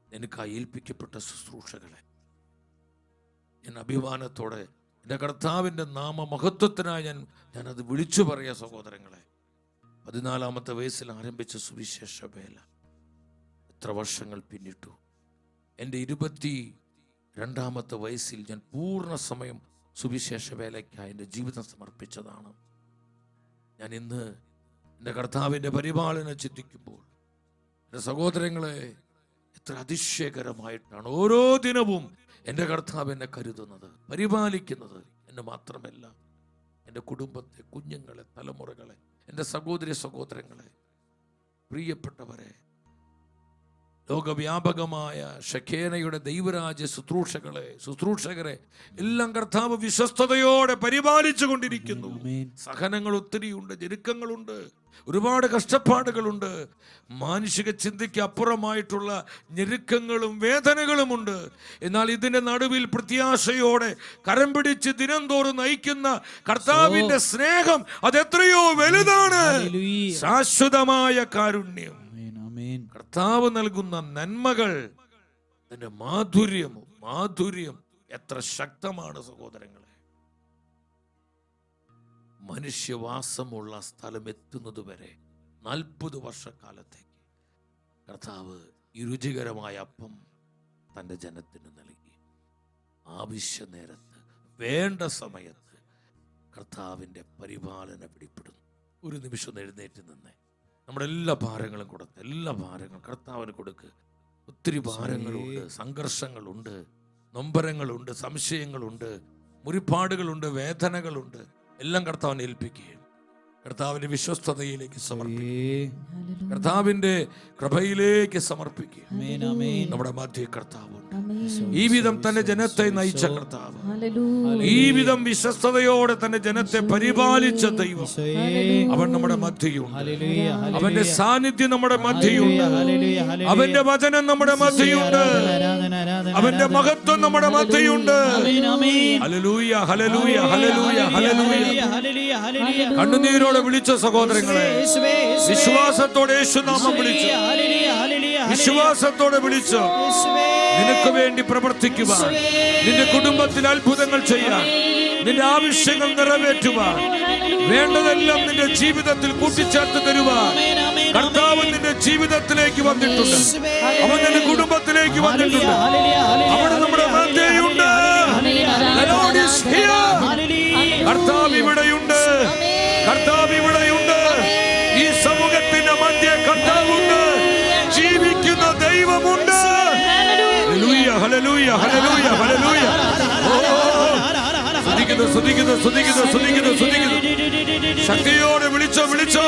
നിനക്കായി ഏൽപ്പിക്കപ്പെട്ട ശുശ്രൂഷകളെ ഞാൻ അഭിമാനത്തോടെ എൻ്റെ കർത്താവിൻ്റെ നാമമഹത്വത്തിനായി ഞാനത് വിളിച്ചു പറയാ. സഹോദരങ്ങളെ, 14-ാമത്തെ വയസ്സിൽ ആരംഭിച്ച സുവിശേഷ വേല എത്ര വർഷങ്ങൾ പിന്നിട്ടു. എൻ്റെ 22-ാമത്തെ വയസ്സിൽ ഞാൻ പൂർണ്ണ സമയം സുവിശേഷ വേലയ്ക്കായി എൻ്റെ ജീവിതം സമർപ്പിച്ചതാണ്. ഞാൻ ഇന്ന് എൻ്റെ കർത്താവിൻ്റെ പരിപാലനം ചിന്തിക്കുമ്പോൾ എൻ്റെ സഹോദരങ്ങളെ, എത്ര അതിശയകരമായിട്ടാണ് ഓരോ ദിനവും എൻ്റെ കർത്താവ് എന്നെ കരുതുന്നത്, പരിപാലിക്കുന്നത്. എന്നെ മാത്രമല്ല, എൻ്റെ കുടുംബത്തെ, കുഞ്ഞുങ്ങളെ, തലമുറകളെ, എൻ്റെ സഹോദരങ്ങളെ, പ്രിയപ്പെട്ടവരെ, ലോകവ്യാപകമായ ഷെഖേനയുടെ ദൈവരാജ്യ ശുശ്രൂഷകരെ എല്ലാം കർത്താവ് വിശ്വസ്തയോടെ പരിപാലിച്ചു കൊണ്ടിരിക്കുന്നു. സഹനങ്ങൾ ഒത്തിരിയുണ്ട്, ഞെരുക്കങ്ങളുണ്ട്, ഒരുപാട് കഷ്ടപ്പാടുകളുണ്ട്, മാനുഷിക ചിന്തയ്ക്ക് അപ്പുറമായിട്ടുള്ള ഞെരുക്കങ്ങളും വേദനകളുമുണ്ട്. എന്നാൽ ഇതിന്റെ നടുവിൽ പ്രത്യാശയോടെ കരം പിടിച്ച് ദിനം തോറും നയിക്കുന്ന കർത്താവിന്റെ സ്നേഹം അതെത്രയോ വലുതാണ്. ശാശ്വതമായ കാരുണ്യം, കർത്താവ് നൽകുന്ന നന്മകൾ, അതിന്റെ മാധുര്യം എത്ര ശക്തമാണ് സഹോദരങ്ങളെ. മനുഷ്യവാസമുള്ള സ്ഥലം എത്തുന്നത് വരെ 40 വർഷക്കാലത്തേക്ക് കർത്താവ് ഈ രുചികരമായ അപ്പം തൻ്റെ ജനത്തിന് നൽകി. ആവശ്യ നേരത്ത് വേണ്ട സമയത്ത് കർത്താവിൻ്റെ പരിപാലന പിടിപ്പെടുന്നു. ഒരു നിമിഷം എഴുന്നേറ്റ് നിന്ന് നമ്മുടെ എല്ലാ ഭാരങ്ങളും കൊടുത്ത്, എല്ലാ ഭാരങ്ങളും കർത്താവിന് കൊടുക്ക്. ഒത്തിരി ഭാരങ്ങളുണ്ട്, സംഘർഷങ്ങളുണ്ട്, നൊമ്പരങ്ങളുണ്ട്, സംശയങ്ങളുണ്ട്, മുറിപ്പാടുകളുണ്ട്, വേദനകളുണ്ട്. എല്ലാം കർത്താവിനെ ഏൽപ്പിക്കുകയും കർത്താവിന്റെ വിശ്വസ്തതയിലേക്ക് സമർപ്പിക്കുകയും കർത്താവിന്റെ കൃപയിലേക്ക് സമർപ്പിക്കുകയും നമ്മുടെ മധ്യേ കർത്താവുണ്ട്. ഈ വിധം തന്റെ ജനത്തെ നയിച്ച കർത്താവ്, ഈ വിധം വിശ്വസ്തയോടെ തന്റെ ജനത്തെ പരിപാലിച്ച ദൈവം, അവൻ നമ്മുടെ മധ്യയുണ്ട്. അവന്റെ സാന്നിധ്യം നമ്മുടെ മധ്യയുണ്ട്. അവന്റെ വചനം നമ്മുടെ മധ്യയുണ്ട്. അവന്റെ മഹത്വം നമ്മുടെ മധ്യയുണ്ട്. ഹല്ലേലൂയ, ഹല്ലേലൂയ, ഹല്ലേലൂയ, ഹല്ലേലൂയ. കണ്ണുനീരോടെ വിളിച്ച സഹോദരങ്ങളെ, വിശ്വാസത്തോടെ യേശുനാമം വിളിച്ചു, വിശ്വാസത്തോടെ വിളിച്ചു. നിനക്ക് വേണ്ടി പ്രവർത്തിക്കുവാൻ, നിന്റെ കുടുംബത്തിൽ അത്ഭുതങ്ങൾ ചെയ്യാൻ, നിന്റെ ആവശ്യങ്ങൾ നിറവേറ്റുവാൻ, വേണ്ടതെല്ലാം നിന്റെ ജീവിതത്തിൽ കൂട്ടിച്ചേർത്ത് തരുവാൻ കർത്താവ് നിന്റെ ജീവിതത്തിലേക്ക് വന്നിട്ടുണ്ട്. അവൻ നിന്റെ കുടുംബത്തിലേക്ക് വന്നിട്ടുണ്ട്. അവിടെ നമ്മുടെ മധ്യയുണ്ട്. കർത്താവ് ഇവിടെയുണ്ട്. കർത്താവ് ഇവിടെയുണ്ട്. ഈ സമൂഹത്തിന്റെ മധ്യ കർത്താവുണ്ട്. ജീവിക്കുന്ന ദൈവമുണ്ട്. ഹല്ലേലൂയ, ഹല്ലേലൂയ, ഹല്ലേലൂയ, ഹല്ലേലൂയ. സ്തുതിക്കുന്നു, സ്തുതിക്കുന്നു, സ്തുതിക്കുന്നു, സ്തുതിക്കുന്നു, സ്തുതിക്കുന്നു. ശക്തിയോടെ വിളിച്ചോ, വിളിച്ചോ,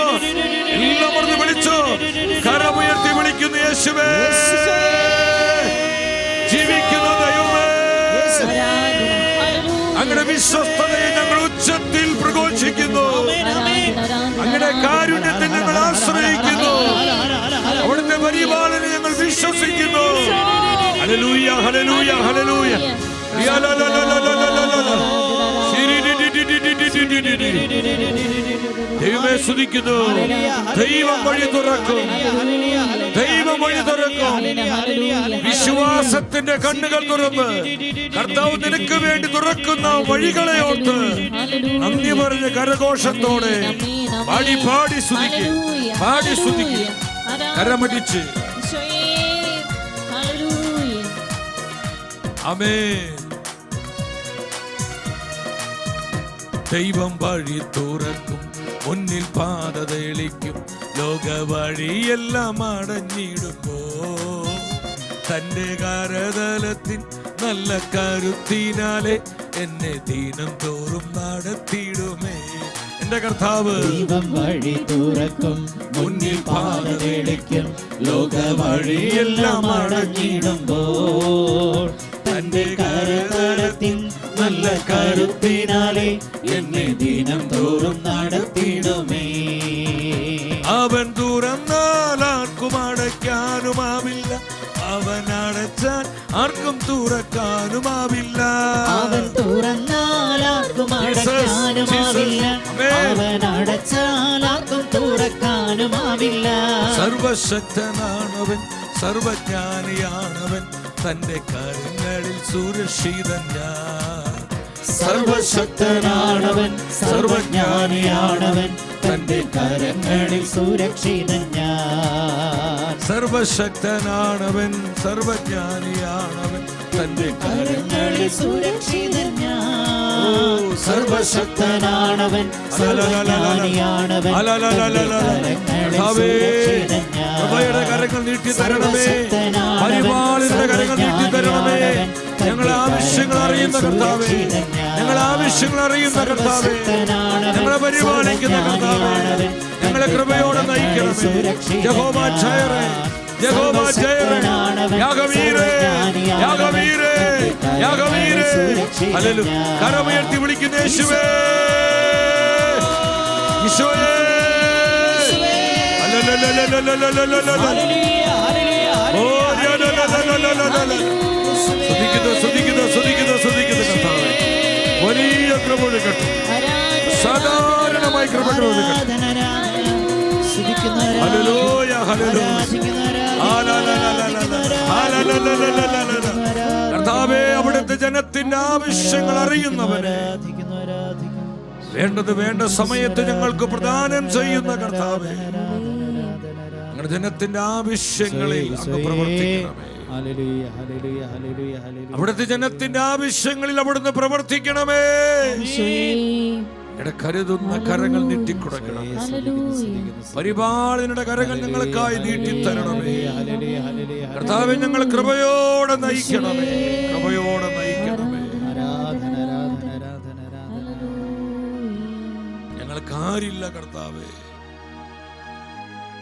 എല്ലാം പറഞ്ഞ് വിളിച്ചോ. കരമുയർത്തി വിളിക്കുന്നു യേശുവേ. ജീവിക്കുന്ന ദൈവമേ, അങ്ങയുടെ വിശ്വസ്തതയെ ഞങ്ങൾ ഉച്ചത്തിൽ പ്രഘോഷിക്കുന്നു. അങ്ങയുടെ കാരുണ്യത്തെ ഞങ്ങൾ ആശ്രയിക്കുന്നു. അവിടുത്തെ പരിപാലനം ഞങ്ങൾ വിശ്വസിക്കുന്നു. ഹല്ലേലൂയ, ഹല്ലേലൂയ, ഹല്ലേലൂയ. ദൈവമേ സ്തുതിക്കുന്നു. ദൈവം വഴി തുറക്കും. ദൈവം വഴി തുറക്കും. വിശ്വാസത്തിന്റെ കണ്ണുകൾ തുറന്ന് കർത്താവ് നിനക്ക് വേണ്ടി തുറക്കുന്ന വഴികളെ ഓർത്ത് നന്ദി പറഞ്ഞ കരഘോഷത്തോടെ പാടി പാടി സ്തുതിക്കും, പാടി സ്തുതിക്കും, കരമടിച്ച്. ആമേൻ. ദൈവം വഴി തുറക്കും, മുന്നിൽ പാത തെളിക്കും. ലോക വഴിയെല്ലാം അടഞ്ഞിടുമ്പോ തന്റെ കരതലത്തിൻ നല്ല കരുത്തിനാലെ എന്നെ ദിനം തോറും നടത്തിയിടുമേ. എന്റെ കർത്താവ് ദൈവം വഴി തുറക്കും, മുന്നിൽ പാത തെളിക്കും. ലോക വഴിയെല്ലാം അടഞ്ഞിടുമ്പോൾ തന്റെ കരതലത്തിൻ നല്ല കരുത്തിനാലെ എന്നെ ദിനം തോറും നടത്തിയിടുമേ. അവൻ തുറന്നാൽ ആർക്കും അടയ്ക്കാനുമാവില്ല, അവൻ അടച്ചാൽ ആർക്കും തുറക്കാനുമാവില്ല. അവൻ തുറന്നാൽ ആർക്കും അടയ്ക്കാനുമാവില്ല, അവൻ അടച്ചാൽ ആർക്കും തുറക്കാനുമാവില്ല. സർവശക്തനാണവൻ, സർവജ്ഞാനിയാണവൻ, തന്റെ കരങ്ങളിൽ സുരക്ഷിതൻ ഞാൻ. സർവശക്തനാണവൻ, സർവജ്ഞാനിയാണവൻ, തന്റെ കരങ്ങളിൽ സുരക്ഷിതൻ ഞാൻ. സർവശക്തനാണവൻ, സർവജ്ഞാനിയാണവൻ, തന്റെ കരങ്ങളിൽ സുരക്ഷിതൻ ഞാൻ. സർവശക്തനാണവൻ, സർവജ്ഞാനിയാണവൻ, കൃപയുടെ കരങ്ങൾ നീട്ടി തരണമേ, പരിപാലനയുടെ കരങ്ങൾ നീട്ടി തരണമേ. ഞങ്ങൾ ആവശ്യങ്ങൾ അറിയുന്ന കർത്താവേ, ഞങ്ങൾ ആവശ്യങ്ങൾ അറിയുന്ന കർത്താവേ, ഞങ്ങളെ പരിപാലിക്കുന്ന കർത്താവേ, ഞങ്ങളെ കൃപയോടെ നയിക്കണമേ. യഹോവ ജയറേ, യഹോവ ജയരേ, യാഗവീരേ, യാഗവീരേ, യാഗവീരേ. ഹല്ലേലൂയ. കരമുയർത്തി വിളിക്കുന്ന യേശുവേ, ഈശോയേ. ഓ ശ്രദ്ധിക്കുന്നു കർത്താവേ. വലിയ കൃപ കൊടുക്കട്ടെ, സാധാരണമായി കൃപ കൊടുക്കട്ടെ. Hallelujah, hallelujah. കർത്താവേ, അവിടുത്തെ ജനത്തിന്റെ ആവശ്യങ്ങൾ അറിയുന്നവരെ, വേണ്ടത് വേണ്ട സമയത്ത് ഞങ്ങൾക്ക് പ്രദാനം ചെയ്യുന്ന കർത്താവേ, ഞങ്ങളുടെ ജനത്തിന്റെ ആവശ്യങ്ങളിൽ അങ്ങ് പ്രവർത്തിക്കണമേ. അവിടുത്തെ ജനത്തിന്റെ ആവശ്യങ്ങളിൽ അവിടുന്ന് പ്രവർത്തിക്കണമേ. ഞങ്ങളുടെ കരുതുന്ന കരങ്ങൾ നീട്ടിക്കൊടുക്കണമേ. പരിപാലനയുടെ കരങ്ങൾ ഞങ്ങൾക്കായി നീട്ടിത്തരണമേ. കർത്താവേ, ഞങ്ങൾ കൃപയോടെ നയിക്കണമേ, കൃപയോടെ നയിക്കണമേ. ഞങ്ങൾക്കാരില്ല കർത്താവേ,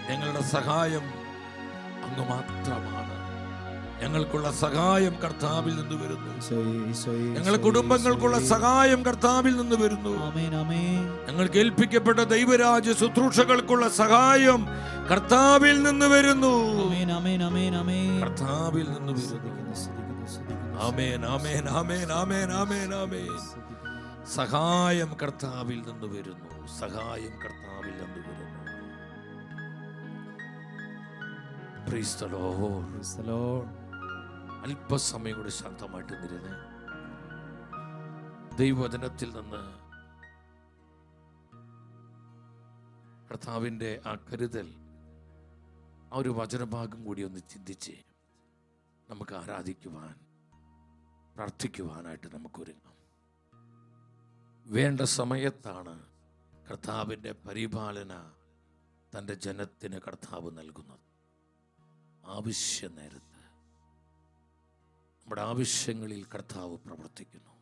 ഞങ്ങളുടെ സഹായം അങ്ങ് മാത്രമാണ്. ഞങ്ങൾക്കുള്ള സഹായം കർത്താവിൽ നിന്ന് വരുന്നു. ഞങ്ങളുടെ കുടുംബങ്ങൾക്കുള്ള സഹായം കർത്താവിൽ നിന്ന് വരുന്നു. ഞങ്ങൾക്ക് ഏൽപ്പിക്കപ്പെട്ട ദൈവരാജ്യ ശുശ്രൂഷകൾക്കുള്ള സഹായം കർത്താവിൽ നിന്ന് വരുന്നു. കർത്താവിൽ നിന്ന് വരുന്നു. ആമേൻ, ആമേൻ, ആമേൻ, ആമേൻ, ആമേൻ, ആമേൻ. സഹായം കർത്താവിൽ നിന്ന് വരുന്നു. സഹായം കർത്താവിൽ നിന്ന് വരുന്നു. Praise the Lord. Praise the Lord. അല്പസമയം കൂടി ശാന്തമായിട്ട് നിരുന്ന് ദൈവവചനത്തിൽ നിന്ന് കർത്താവിൻ്റെ ആ കരുതൽ, ആ ഒരു വചനഭാഗം കൂടി ഒന്ന് ചിന്തിച്ച് നമുക്ക് ആരാധിക്കുവാൻ, പ്രാർത്ഥിക്കുവാനായിട്ട് നമുക്കൊരുങ്ങാം. വേണ്ട സമയത്താണ് കർത്താവിൻ്റെ പരിപാലന തൻ്റെ ജനത്തിന് കർത്താവ് നൽകുന്നത്. ആവശ്യ നേരത്ത് നമ്മുടെ ആവശ്യങ്ങളിൽ കർത്താവ് പ്രവർത്തിക്കുന്നു.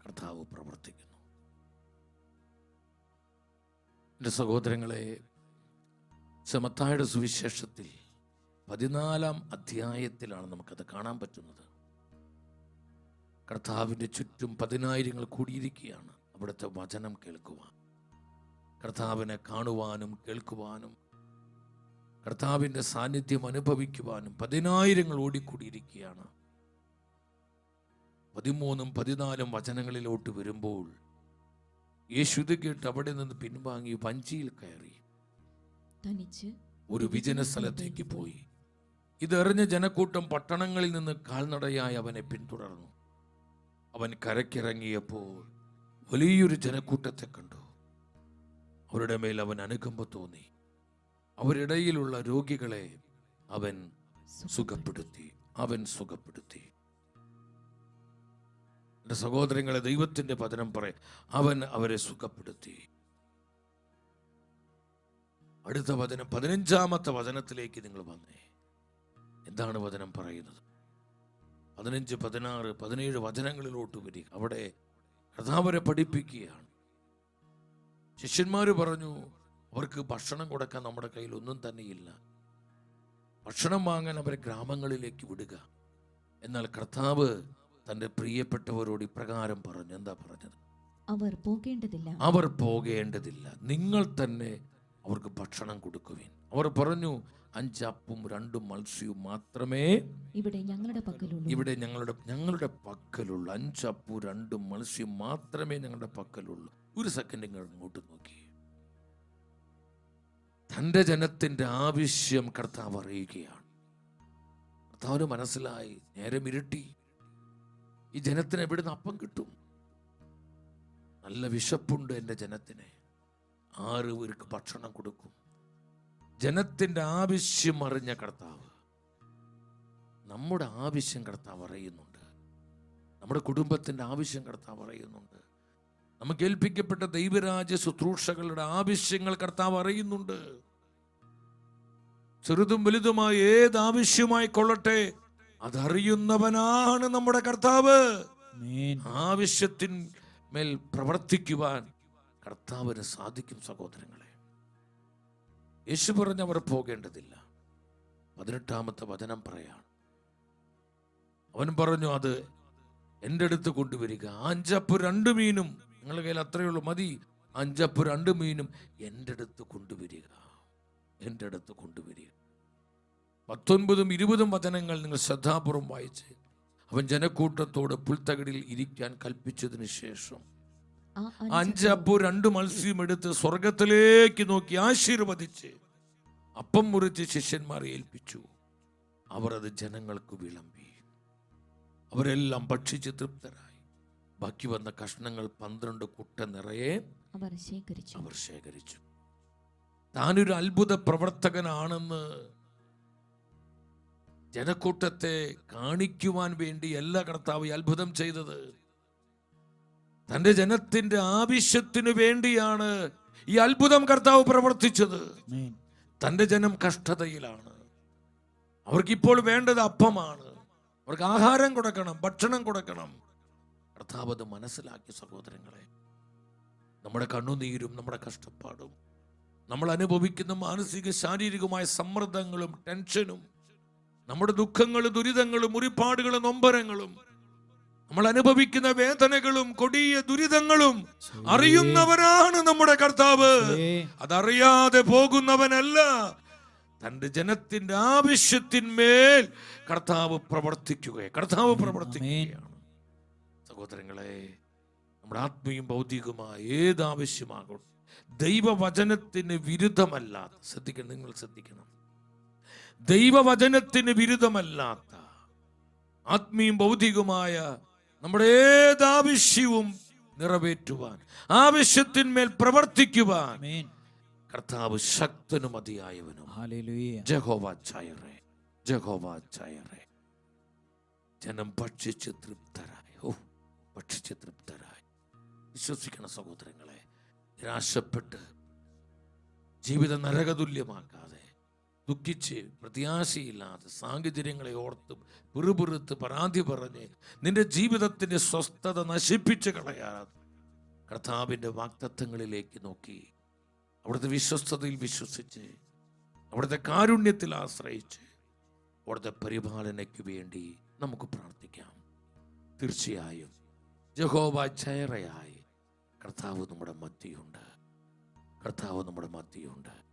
കർത്താവ് പ്രവർത്തിക്കുന്നു. എൻ്റെ സഹോദരങ്ങളെ, മത്തായിയുടെ സുവിശേഷത്തിൽ 14-ാം അധ്യായത്തിലാണ് നമുക്കത് കാണാൻ പറ്റുന്നത്. കർത്താവിൻ്റെ ചുറ്റും 10,000 കൂടിയിരിക്കുകയാണ് അവിടുത്തെ വചനം കേൾക്കുവാൻ, കർത്താവിനെ കാണുവാനും കേൾക്കുവാനും, കർത്താവിൻ്റെ സാന്നിധ്യം അനുഭവിക്കുവാനും 10,000 ഓടിക്കൂടിയിരിക്കുകയാണ്. 13-ഉം 14-ഉം വചനങ്ങളിലോട്ട് വരുമ്പോൾ യേശു ഇത് കേട്ട് അവിടെ നിന്ന് പിൻവാങ്ങി വഞ്ചിയിൽ കയറി ഒരു വിജന സ്ഥലത്തേക്ക് പോയി. ഇതെറിഞ്ഞ ജനക്കൂട്ടം പട്ടണങ്ങളിൽ നിന്ന് കാൽനടയായി അവനെ പിന്തുടർന്നു. അവൻ കരക്കിറങ്ങിയപ്പോൾ വലിയൊരു ജനക്കൂട്ടത്തെ കണ്ടു. അവരുടെ മേൽ അവൻ അനുകമ്പ തോന്നി. അവരിടയിലുള്ള രോഗികളെ അവൻ സുഖപ്പെടുത്തി. എൻ്റെ സഹോദരങ്ങളെ, ദൈവത്തിൻ്റെ വചനം പറയും, അവൻ അവരെ സുഖപ്പെടുത്തി. അടുത്ത വചനം 15-ാമത്തെ വചനത്തിലേക്ക് നിങ്ങൾ വന്നേ. എന്താണ് വചനം പറയുന്നത്? 15, 16, 17 വചനങ്ങളിലോട്ട് വരിക. അവിടെ കർത്താവരെ പഠിപ്പിക്കുകയാണ്. ശിഷ്യന്മാര് പറഞ്ഞു, അവർക്ക് ഭക്ഷണം കൊടുക്കാൻ നമ്മുടെ കയ്യിൽ ഒന്നും തന്നെയില്ല. ഭക്ഷണം വാങ്ങാൻ അവരെ ഗ്രാമങ്ങളിലേക്ക് വിടുക. എന്നാൽ കർത്താവ് തൻ്റെ പ്രിയപ്പെട്ടവരോട് ഇപ്രകാരം പറഞ്ഞു. എന്താ പറഞ്ഞത്? അവർ പോകേണ്ടതില്ല, നിങ്ങൾ തന്നെ അവർക്ക് ഭക്ഷണം കൊടുക്കുവിൻ. അവർ പറഞ്ഞു, 5 അപ്പവും 2 മത്സ്യവും മാത്രമേ ഇവിടെ ഞങ്ങളുടെ പക്കലുള്ളൂ. 5 അപ്പവും 2 മത്സ്യവും മാത്രമേ ഞങ്ങളുടെ പക്കലുള്ളൂ. ഒരു സെക്കൻഡ് നിങ്ങൾ അങ്ങോട്ട് നോക്കി. തൻ്റെ ജനത്തിൻ്റെ ആവശ്യം കർത്താവ് അറിയുകയാണ്. കർത്താവിന് മനസ്സിലായി, നേരം ഇരുട്ടി, ഈ ജനത്തിന് എവിടുന്ന് അപ്പം കിട്ടും? നല്ല വിശപ്പുണ്ട് എൻ്റെ ജനത്തിന്, 6 പേർക്ക് ഭക്ഷണം കൊടുക്കും. ജനത്തിൻ്റെ ആവശ്യം അറിഞ്ഞ കർത്താവ് നമ്മുടെ ആവശ്യം കർത്താവ് അറിയുന്നുണ്ട്. നമ്മുടെ കുടുംബത്തിൻ്റെ ആവശ്യം കർത്താവ് അറിയുന്നുണ്ട്. നമുക്ക് ഏൽപ്പിക്കപ്പെട്ട ദൈവരാജ്യ ശുശ്രൂഷകളുടെ ആവശ്യങ്ങൾ കർത്താവ് അറിയുന്നുണ്ട്. ചെറുതും വലുതുമായ ഏത് ആവശ്യമായി കൊള്ളട്ടെ, അതറിയുന്നവനാണ് നമ്മുടെ കർത്താവ്. ആവശ്യത്തിന്മേൽ പ്രവർത്തിക്കുവാൻ കർത്താവിന് സാധിക്കും. സഹോദരങ്ങളെ, യേശു പറഞ്ഞവർ പോകേണ്ടതില്ല. 18-ാമത്തെ വചനം പറയാണ്. അവൻ പറഞ്ഞു, അത് എൻ്റെ അടുത്ത് കൊണ്ടുവരിക. 5 അപ്പവും 2 മീനും, നിങ്ങളുടെ കയ്യിൽ അത്രയേ ഉള്ളൂ, മതി. 5 അപ്പവും 2 മീനും എൻ്റെ അടുത്ത് കൊണ്ടുവരിക, എൻ്റെ അടുത്ത് കൊണ്ടുവരിക. 19ഉം 20ഉം വചനങ്ങൾ നിങ്ങൾ ശ്രദ്ധാപൂർവം വായിച്ച്. അവൻ ജനക്കൂട്ടത്തോട് പുൽത്തകിടിൽ ഇരിക്കാൻ കൽപ്പിച്ചതിന് ശേഷം 5 അപ്പവും 2 മത്സ്യവും എടുത്ത് സ്വർഗത്തിലേക്ക് നോക്കി ആശീർവദിച്ച് അപ്പം മുറിച്ച് ശിഷ്യന്മാരെ ഏൽപ്പിച്ചു. അവർ അത് ജനങ്ങൾക്ക് വിളമ്പി. അവരെല്ലാം ഭക്ഷിച്ച് തൃപ്തരായി. ബാക്കി വന്ന കഷ്ണങ്ങൾ 12 കുട്ട നിറയെ അവർ ശേഖരിച്ചു. താനൊരു അത്ഭുത പ്രവർത്തകനാണെന്ന് ജനക്കൂട്ടത്തെ കാണിക്കുവാൻ വേണ്ടിയല്ല കർത്താവ് ഈ അത്ഭുതം ചെയ്തത്. തന്റെ ജനത്തിന്റെ ആവശ്യത്തിനു വേണ്ടിയാണ് ഈ അത്ഭുതം കർത്താവ് പ്രവർത്തിച്ചത്. തന്റെ ജനം കഷ്ടതയിലാണ്. അവർക്കിപ്പോൾ വേണ്ടത് അപ്പമാണ്. അവർക്ക് ആഹാരം കൊടുക്കണം, ഭക്ഷണം കൊടുക്കണം. കർത്താവ് അത് മനസ്സിലാക്കിയ സഹോദരങ്ങളെ, നമ്മുടെ കണ്ണുനീരും നമ്മുടെ കഷ്ടപ്പാടും നമ്മൾ അനുഭവിക്കുന്ന മാനസിക ശാരീരികമായ സമ്മർദ്ദങ്ങളും ടെൻഷനും നമ്മുടെ ദുഃഖങ്ങളും ദുരിതങ്ങളും മുറിപ്പാടുകളും നൊമ്പരങ്ങളും നമ്മൾ അനുഭവിക്കുന്ന വേദനകളും കൊടിയ ദുരിതങ്ങളും അറിയുന്നവനാണ് നമ്മുടെ കർത്താവ്. അതറിയാതെ പോകുന്നവനല്ല. തന്റെ ജനത്തിന്റെ ആവശ്യത്തിന്മേൽ കർത്താവ് പ്രവർത്തിക്കുകയാണ്. സഹോദരങ്ങളെ, നമ്മുടെ ആത്മീയം ഭൗതികമായ ഏത് ആവശ്യമാകട്ടെ, ദൈവവചനത്തിന് വിരുദ്ധമല്ലാത്ത, നിങ്ങൾ ശ്രദ്ധിക്കണം, ദൈവവചനത്തിന് വിരുദ്ധമല്ലാത്ത ആത്മീയം ഭൗതികമായ നമ്മുടെ ഏതാവശ്യവും നിറവേറ്റുവാൻ, ആവശ്യത്തിന്മേൽ പ്രവർത്തിക്കുവാൻ കർത്താവ് ശക്തനും മതിയായവനും. യഹോവ ജയറേ, യഹോവ ജയറേ. ജനം ഭക്ഷിച്ച് തൃപ്തരായി. ഭക്ഷിച്ച് തൃപ്തരായി. വിശ്വസിക്കണം സഹോദരങ്ങളെ, നിരാശപ്പെട്ട് ജീവിതം നരകതുല്യമാക്കാതെ, ദുഃഖിച്ച് പ്രത്യാശയില്ലാതെ, സാഹചര്യങ്ങളെ ഓർത്ത് പിറുപിറുത്ത് പരാതി പറഞ്ഞ് നിന്റെ ജീവിതത്തിന്റെ സ്വസ്ഥത നശിപ്പിച്ച് കളയാതെ കർത്താവിൻ്റെ വാഗ്ദത്തങ്ങളിലേക്ക് നോക്കി, അവിടുത്തെ വിശ്വസ്തതയിൽ വിശ്വസിച്ച്, അവിടുത്തെ കാരുണ്യത്തിൽ ആശ്രയിച്ച്, അവിടുത്തെ പരിപാലനയ്ക്ക് വേണ്ടി നമുക്ക് പ്രാർത്ഥിക്കാം. തീർച്ചയായും യഹോവ ജയറയായി കർത്താവ് നമ്മുടെ മധ്യയുണ്ട്. കർത്താവ് നമ്മുടെ മധ്യയുണ്ട്.